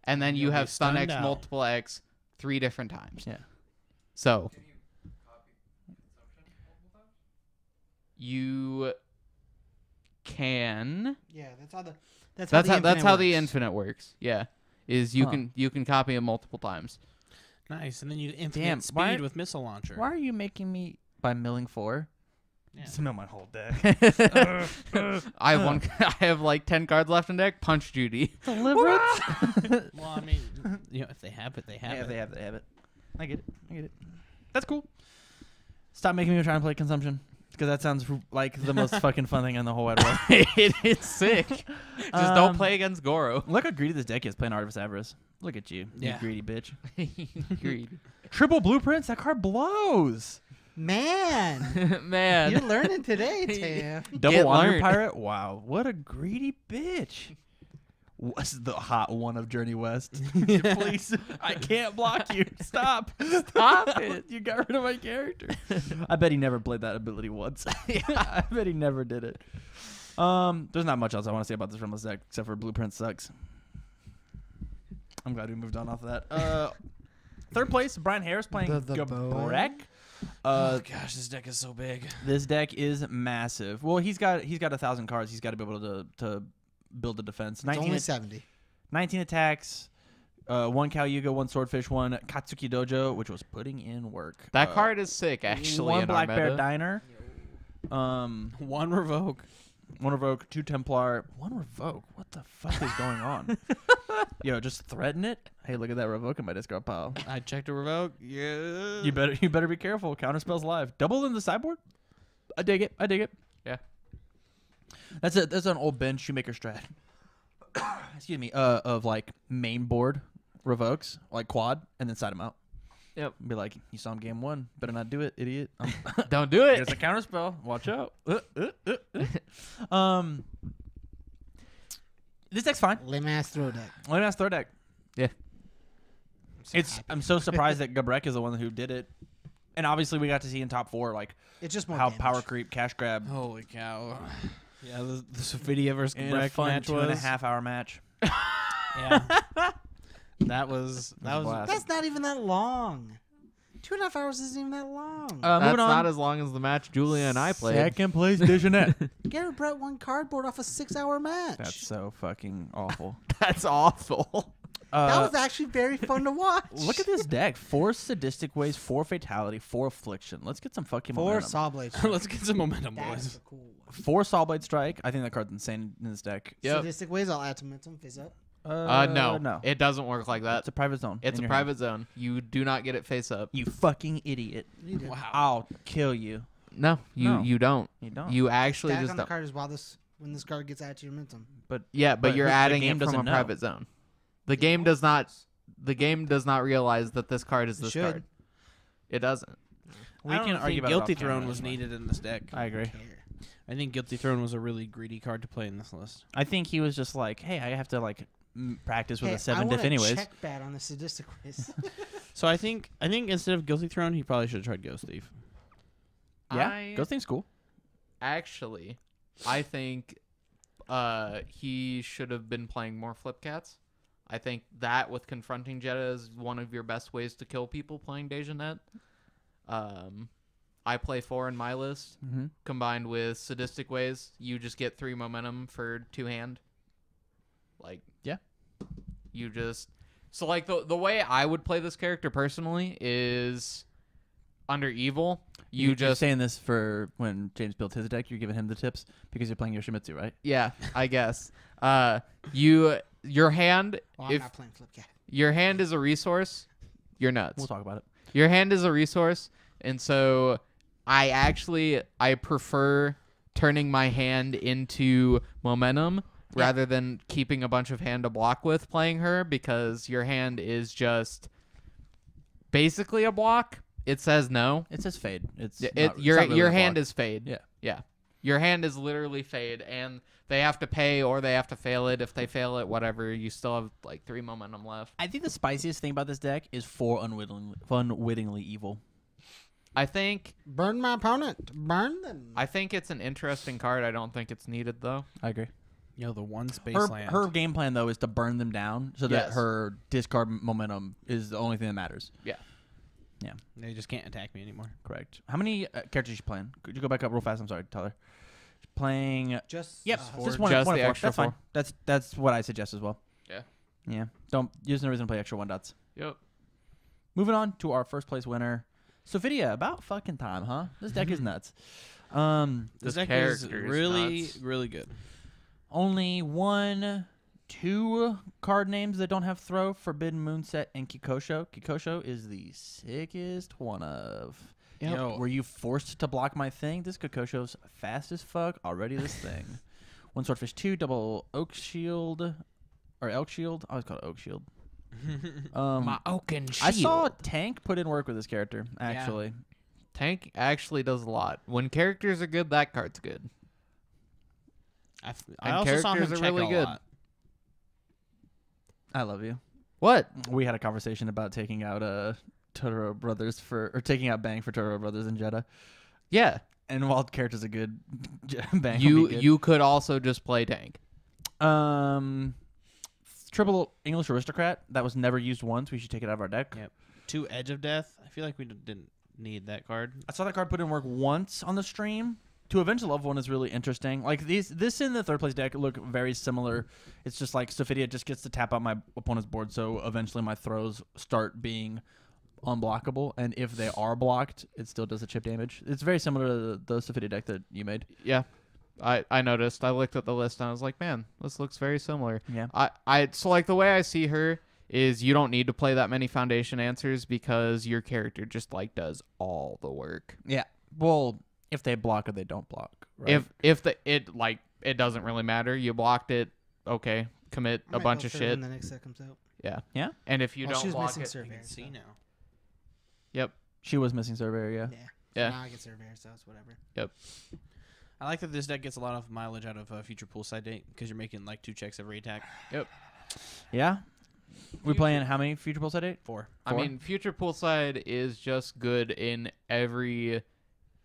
And then you You'll be have stun stunned X, out. multiple X, 3 different times. Yeah. So you can. Yeah, that's how the That's how the works. infinite works. Yeah, is you Huh. can copy it multiple times. Nice. And then you infinite Damn, speed why- with missile launcher. Why are you making me by milling 4? Yeah. Just mill my whole deck. I have one. I have like 10 cards left in deck. Punch Judy. Deliverance. Well, I mean, if they have it, they have Yeah, it. they have it. I get it. That's cool. Stop making me try and play consumption, because that sounds like the most fucking fun thing in the whole wide world. It's sick. Just don't play against Goro. Look how greedy this deck is playing Artifice Avarice. Look at you, Yeah. you greedy bitch. Agreed. Triple blueprints. That card blows. Man, Man. you're learning today, Tam. Double Wonder learned. Pirate. Wow, what a greedy bitch. What's the hot one of Journey West? Please, I can't block you. Stop. Stop it. You got rid of my character. I bet he never played that ability once. I bet he never did it. There's not much else I want to say about this Rumless deck except for Blueprint sucks. I'm glad we moved on off of that. Third place, Brian Harris playing The Gabrek. Oh gosh, this deck is so big. This deck is massive. Well, he's got 1,000 cards. He's got to be able to build a defense. It's only 70. 19 attacks, 1 Kalyuga, 1 Swordfish, 1 Katsuki Dojo, which was putting in work. That card is sick, actually. 1 in Black our Bear meta. Diner, 1 revoke. 1 Revoke, 2 Templar, 1 Revoke. What the fuck is going on? Yo, just threaten it. Hey, look at that Revoke in my discard pile. I checked a revoke. Yeah. You better be careful. Counterspell's live. Double in the sideboard. I dig it. Yeah. That's an old Ben Shoemaker strat. Excuse me. Of like main board revokes, like quad, and then side them out. Yep. Be like, you saw him game 1. Better not do it, idiot. Don't do it. Here's a counterspell. Watch out. This deck's fine. Lame ass throw deck. Let me ask third deck. Yeah. I'm so surprised that Gabrek is the one who did it. And obviously we got to see in top 4 like It's just more how damage. power creep, cash grab, Holy cow. Yeah, the Sophidia versus in a Gabrek fun match was. 2.5 hour match. Yeah. that was a blast. That's not even that long. 2.5 hours isn't even that long. Moving That's on. not as long as the match Julia and I played. Second place Dijonette. Garrett Brett won cardboard off a 6-hour match. That's so fucking awful. That's awful. That was actually very fun to watch. Look at this deck. 4 Sadistic Ways, 4 Fatality, 4 Affliction. Let's get some fucking 4 momentum. saw blades. Let's get some momentum, That's boys. the cool one. 4 Sawblade Strike. I think that card's insane in this deck. Yep. Sadistic ways, I'll add some momentum. Face up. No. It doesn't work like that. It's a private zone. It's in a your private zone. You do not get it face up. hand. You fucking idiot. You do. Wow. I'll kill you. No, No. you don't. You don't. You actually Stack just on the don't. card is while when this card gets added to your momentum. Yeah, but you're the adding game it from doesn't a know. private zone. The game does not. The game does not realize that this card is It this should. card. It doesn't. We I don't can argue think about Guilty it off camera, Throne was that's fine. needed in this deck. I agree. I think Guilty Throne was a really greedy card to play in this list. I think he was just like, hey, I have to like practice with Hey, a 7 I diff want a anyways. check bat on the sadistic ways. So I think instead of Guilty Throne, he probably should have tried Ghost Thief. Yeah, Ghost Thief's cool. Actually, I think he should have been playing more flip cats. I think that with confronting JEDAH is one of your best ways to kill people playing Dejanet. I play 4 in my list. Mm-hmm. Combined with sadistic ways, you just get 3 momentum for 2 hand. Like, yeah. You just... So, like, the way I would play this character personally is under evil. You're just... saying this for when James built his deck, you're giving him the tips because you're playing Yoshimitsu, right? Yeah, I guess. Your hand... Oh, I'm if not playing flip cat. your hand is a resource, you're nuts. We'll talk about it. Your hand is a resource, and so I prefer turning my hand into momentum rather than keeping a bunch of hand to block with playing her, because your hand is just basically a block. It says no. It says fade. Your hand is fade. Yeah. Yeah. Your hand is literally fade, and they have to pay or they have to fail it. If they fail it, whatever, you still have like 3 momentum left. I think the spiciest thing about this deck is 4 unwittingly evil. I think Burn my opponent. Burn them. I think it's an interesting card. I don't think it's needed though. I agree. Yo, the one space Her, land. her game plan though is to burn them down so that Yes. her discard momentum is the only thing that matters. Yeah. Yeah, They just can't attack me anymore. correct. How many characters is she playing? Could you go back up real fast? I'm sorry, Tyler. She's playing. Just Yep, four. just one. Just one the of 4. extra That's fine. 4. That's what I suggest as well. Yeah. Yeah. Don't. There's no reason to play extra 1 dots. Yep. Moving on to our first place winner, Sophia. About fucking time, huh? This deck is nuts. This This deck is character is really, nuts. really good. Only 2 card names that don't have throw: Forbidden Moonset and Kikosho. Kikosho is the sickest one of. Yep. Yo. Were you forced to block my thing? This Kikosho's fast as fuck. Already this thing. 1 Swordfish 2, double Oak Shield. Or Elk Shield. I always call it Oak Shield. My Oaken Shield. I saw Tank put in work with this character, actually. Tank actually does a lot. When characters are good, that card's good. I And also saw him characters are check really a good. lot. I love you. What? We had a conversation about taking out Totoro Brothers or taking out Bang for Totoro Brothers in JEDAH. Yeah. And while characters are good, Bang You will be good. you could also just play Tank. Triple English Aristocrat. That was never used once. We should take it out of our deck. Yep. 2 Edge of Death. I feel like we didn't need that card. I saw that card put in work once on the stream. To Avenge the Loved One is really interesting. Like this in the 3rd place deck look very similar. It's just like Sophia just gets to tap out my opponent's board, so eventually my throws start being unblockable. And if they are blocked, it still does the chip damage. It's very similar to the Sophia deck that you made. Yeah. I noticed. I looked at the list and I was like, man, this looks very similar. Yeah. So like the way I see her is you don't need to play that many foundation answers because your character just like does all the work. Yeah. Well, if they block or they don't block. Right? It doesn't really matter. You blocked it, okay. Commit I a might bunch go of for it shit. when the next set comes out. Yeah. Yeah? And if you Well, she don't was block missing it, Surveyor. You can see so- now. yep. She was missing Surveyor, yeah. Yeah. Yeah. Now I get Surveyor, so it's whatever. Yep. I like that this deck gets a lot of mileage out of future poolside date because you're making like 2 checks every attack. Yeah? We playing how many future pulls at 8? 4. I mean, future poolside is just good in every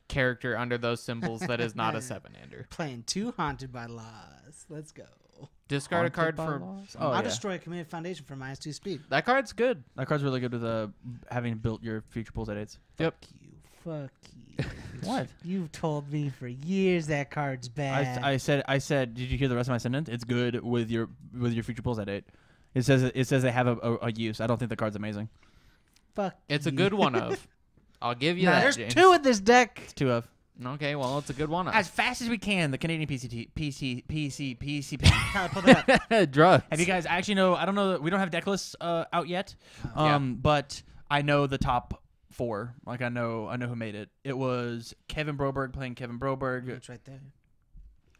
character under those symbols that is not a 7-hander. Playing 2 Haunted by Laws. Let's go. Discard a card Haunted for by Laws? I'll yeah. destroy a committed foundation for -2 speed. that card's good. That card's really good with having built your future pulls at 8s. Yep. Fuck you. What? You've told me for years that card's bad. I said. Did you hear the rest of my sentence? It's good with your future pulls at 8. It says they have a use. I don't think the card's amazing. Fuck. It's a you. good one of. I'll give you Nah, that. there's James. 2 in this deck. It's 2 of. Okay, well, it's a good one of. As fast as we can, the Canadian PCP. Tyler, pull that up. Drugs. Have you guys actually know? I don't know. We don't have deck lists out yet. Yeah. But I know the top 4. Like I know who made it. It was Kevin Broberg playing Kevin Broberg. It's right there.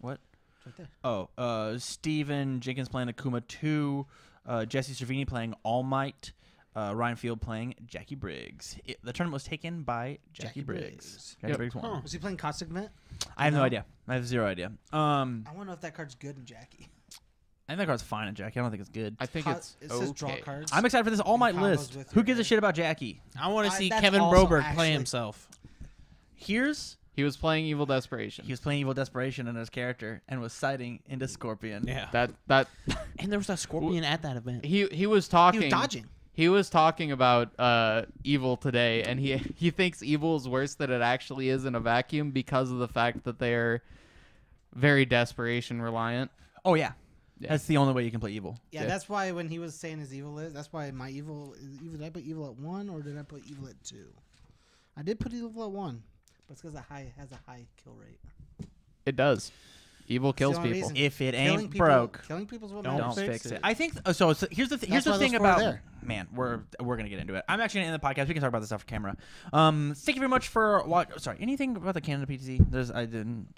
What? It's right there. Oh, Steven Jenkins playing Akuma 2. Jesse Cervini playing All Might. Ryan Field playing Jackie Briggs. The tournament was taken by Jackie Briggs. Jackie Briggs won. Was he playing Caustic Vent? I have no No? idea. I have zero idea. I want to know if that card's good in Jackie. I think that card's fine in Jackie. I don't think it's good. I think it's It says draw okay. cards. I'm excited for this All Might combos list. with Who her, gives a right? shit about Jackie? I want to see that's Kevin also Broberg play actually- himself. Here's He was playing Evil Desperation. he was playing Evil Desperation in his character and was sighting into Scorpion. Yeah. That And there was that scorpion at that event. he was He was talking. dodging. He was talking about Evil today, and he thinks Evil is worse than it actually is in a vacuum because of the fact that they're very desperation reliant. Oh yeah. Yeah. That's the only way you can play Evil. Yeah, Yeah. that's why when he was saying his evil is, that's why my evil is evil. Did I put evil at 1 or did I put evil at 2? I did put evil at 1, but it's because it has a high kill rate. It does. Evil kills only people. reason. If it Killing ain't people, broke, killing people's what Don't don't matters. fix it. I think so. Here's the here's That's the why thing those four are about there. man. We're gonna get into it. I'm actually gonna end the podcast. We can talk about this off camera. Thank you very much for watching. Sorry, anything about the Canada PTC?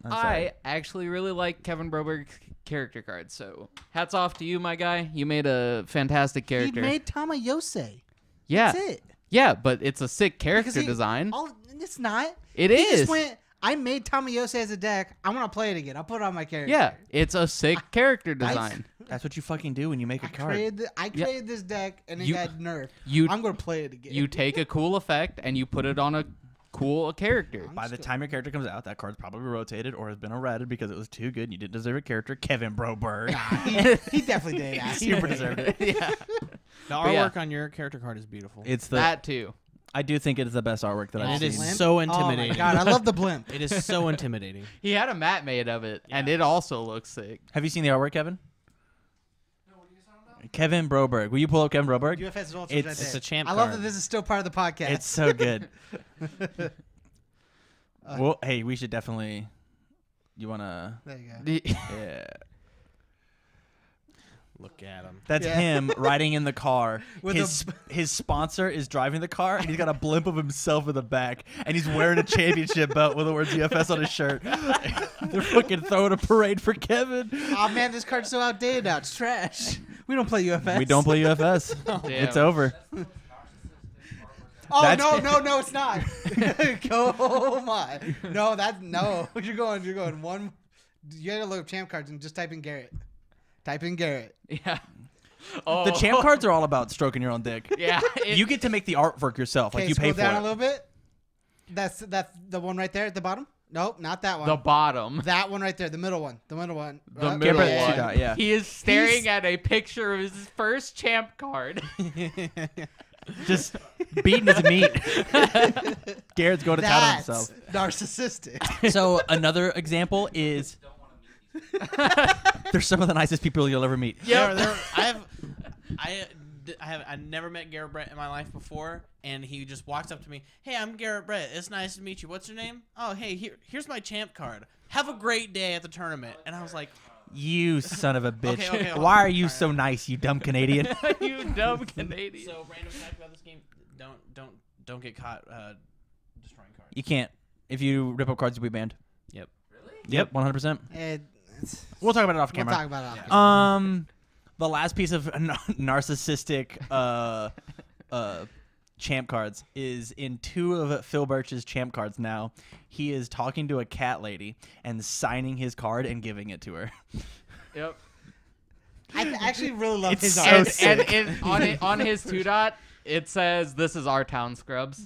I'm sorry. I actually really like Kevin Broberg's character card, so hats off to you, my guy. You made a fantastic He character. made Tamayose. yeah, That's it. yeah, but it's a sick character Because he- design. It's not. It He is. just went, I made Tamayose as a deck. I want to play it again. I'll put it on my character. Yeah, it's a sick character design. That's what you fucking do when you make a card. I created this deck and it You- got nerfed. you I'm gonna play it again. you take a cool effect and you put it on a cool character. By the time your character comes out, that card's probably rotated or has been errated because it was too good and you didn't deserve a character. Kevin Broberg. he definitely did. Actually. Super deserved it. yeah, The But yeah. artwork on your character card is beautiful. It's the. that too. I do think it is the best artwork that I've it seen. is so Oh my intimidating. god, I love the blimp. It is so intimidating. He had a mat made of it, and it also looks sick. Have you seen the artwork, Kevin? Kevin Broberg. Will you pull up Kevin Broberg? UFS is ultra It's- right It's there. a champ I love card. that this is still part of the podcast. It's so good. Well, hey, we should definitely. You wanna? there you go. Yeah. Look at him. That's Yeah. him riding in the car. With His sponsor is driving the car, and he's got a blimp of himself in the back, and he's wearing a championship belt with the words UFS on his shirt. They're fucking throwing a parade for Kevin. Oh man, this card's so outdated now. It's trash. We don't play UFS. We don't play UFS. It's over. Oh That's- no, it's not. Oh my. No. You're going one. You gotta look up champ cards and just type in Garrett. Type in Garrett. Yeah. Oh. The champ cards are all about stroking your own dick. Yeah. You get to make the artwork yourself. Like Okay, you pay scroll for down a it. little bit. That's the one right there at the bottom. Nope, not that one. the bottom. That one right there, the middle one. The middle one. The Up. middle Yeah, one. yeah, yeah. He is staring He's- at a picture of his first champ card. Just beating his meat. Garrett's going to town on That's himself. narcissistic. So another example is they're some of the nicest people you'll ever meet. Yeah, I never met Garrett Brett in my life before, and he just walks up to me. Hey, I'm Garrett Brett. It's nice to meet you. What's your name? Oh, hey, here's my champ card. Have a great day at the tournament. And I was like, You son of a bitch. Okay, hold Why on. are you so nice, you dumb Canadian? You dumb Canadian. so random fact about this game: don't get caught destroying cards. You can't. If you rip up cards, you'll be banned. Yep. Yep, 100%. It's- We'll talk about it off We'll camera. talk about it. Off The last piece of narcissistic champ cards is in 2 of Phil Birch's champ cards now. He is talking to a cat lady and signing his card and giving it to her. Yep. I actually really love It's his so art. sick. And on his 2-dot, it says, "This is our town, scrubs."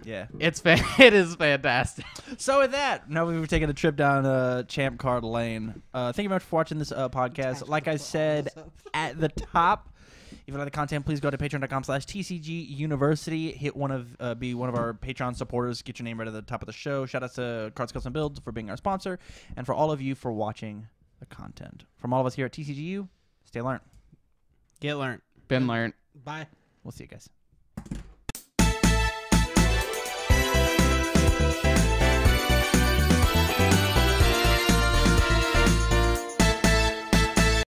Yeah. It is fantastic. So with that, now we've taken a trip down champ card lane. Thank you very much for watching this podcast. Like I said at the top, if you like the content, please go to patreon.com/TCG University. Hit be one of our Patreon supporters. Get your name right at the top of the show. Shout out to Cards Custom Builds for being our sponsor, and for all of you for watching the content. From all of us here at TCGU, stay learned. Get learned. Been learned. Bye. We'll see you guys.